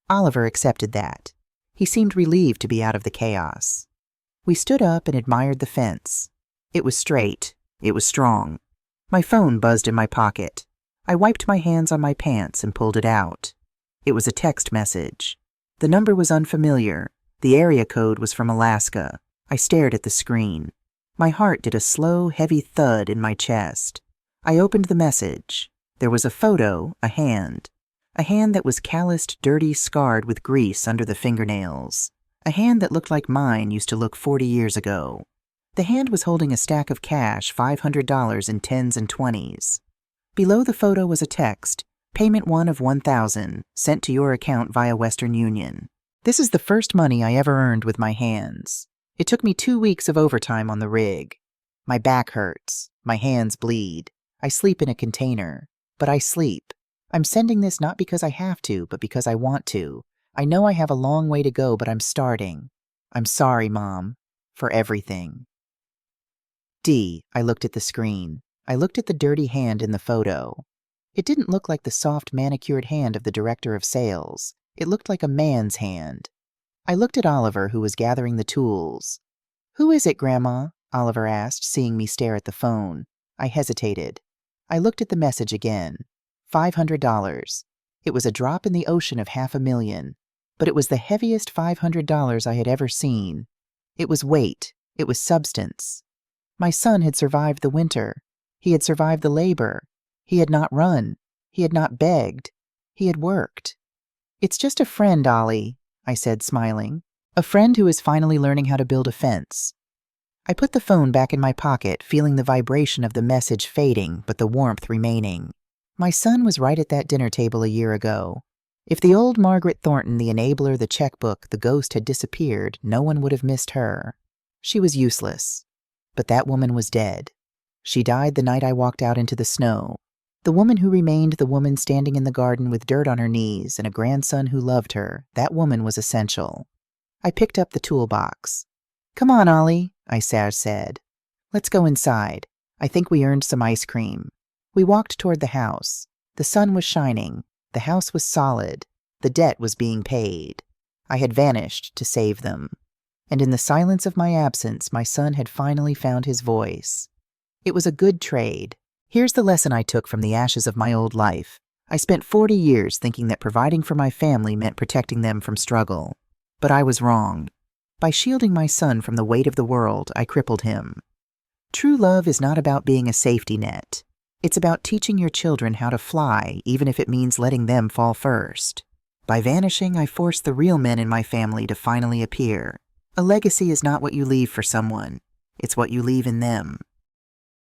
Oliver accepted that. He seemed relieved to be out of the chaos. We stood up and admired the fence. It was straight. It was strong. My phone buzzed in my pocket. I wiped my hands on my pants and pulled it out. It was a text message. The number was unfamiliar. The area code was from Alaska. I stared at the screen. My heart did a slow, heavy thud in my chest. I opened the message. There was a photo, a hand that was calloused, dirty, scarred with grease under the fingernails. A hand that looked like mine used to look 40 years ago. The hand was holding a stack of cash, $500 in 10s and 20s. Below the photo was a text, "Payment 1 of $1,000, sent to your account via Western Union. This is the first money I ever earned with my hands. It took me 2 weeks of overtime on the rig. My back hurts. My hands bleed. I sleep in a container. But I sleep. I'm sending this not because I have to, but because I want to. I know I have a long way to go, but I'm starting. I'm sorry, Mom, for everything." I looked at the screen. I looked at the dirty hand in the photo. It didn't look like the soft manicured hand of the director of sales. It looked like a man's hand. I looked at Oliver, who was gathering the tools. "Who is it, Grandma?" Oliver asked, seeing me stare at the phone. I hesitated. I looked at the message again. $500. It was a drop in the ocean of $500,000, but it was the heaviest $500 I had ever seen. It was weight. It was substance. My son had survived the winter. He had survived the labor. He had not run. He had not begged. He had worked. "It's just a friend, Ollie," I said, smiling. "A friend who is finally learning how to build a fence." I put the phone back in my pocket, feeling the vibration of the message fading, but the warmth remaining. My son was right at that dinner table a year ago. If the old Margaret Thornton, the enabler, the checkbook, the ghost had disappeared, no one would have missed her. She was useless. But that woman was dead. She died the night I walked out into the snow. The woman who remained the woman standing in the garden with dirt on her knees and a grandson who loved her, that woman was essential. I picked up the toolbox. "Come on, Ollie," I said. "Let's go inside. I think we earned some ice cream." We walked toward the house. The sun was shining. The house was solid. The debt was being paid. I had vanished to save them. And in the silence of my absence, my son had finally found his voice. It was a good trade. Here's the lesson I took from the ashes of my old life. I spent 40 years thinking that providing for my family meant protecting them from struggle. But I was wrong. By shielding my son from the weight of the world, I crippled him. True love is not about being a safety net. It's about teaching your children how to fly, even if it means letting them fall first. By vanishing, I forced the real men in my family to finally appear. A legacy is not what you leave for someone. It's what you leave in them.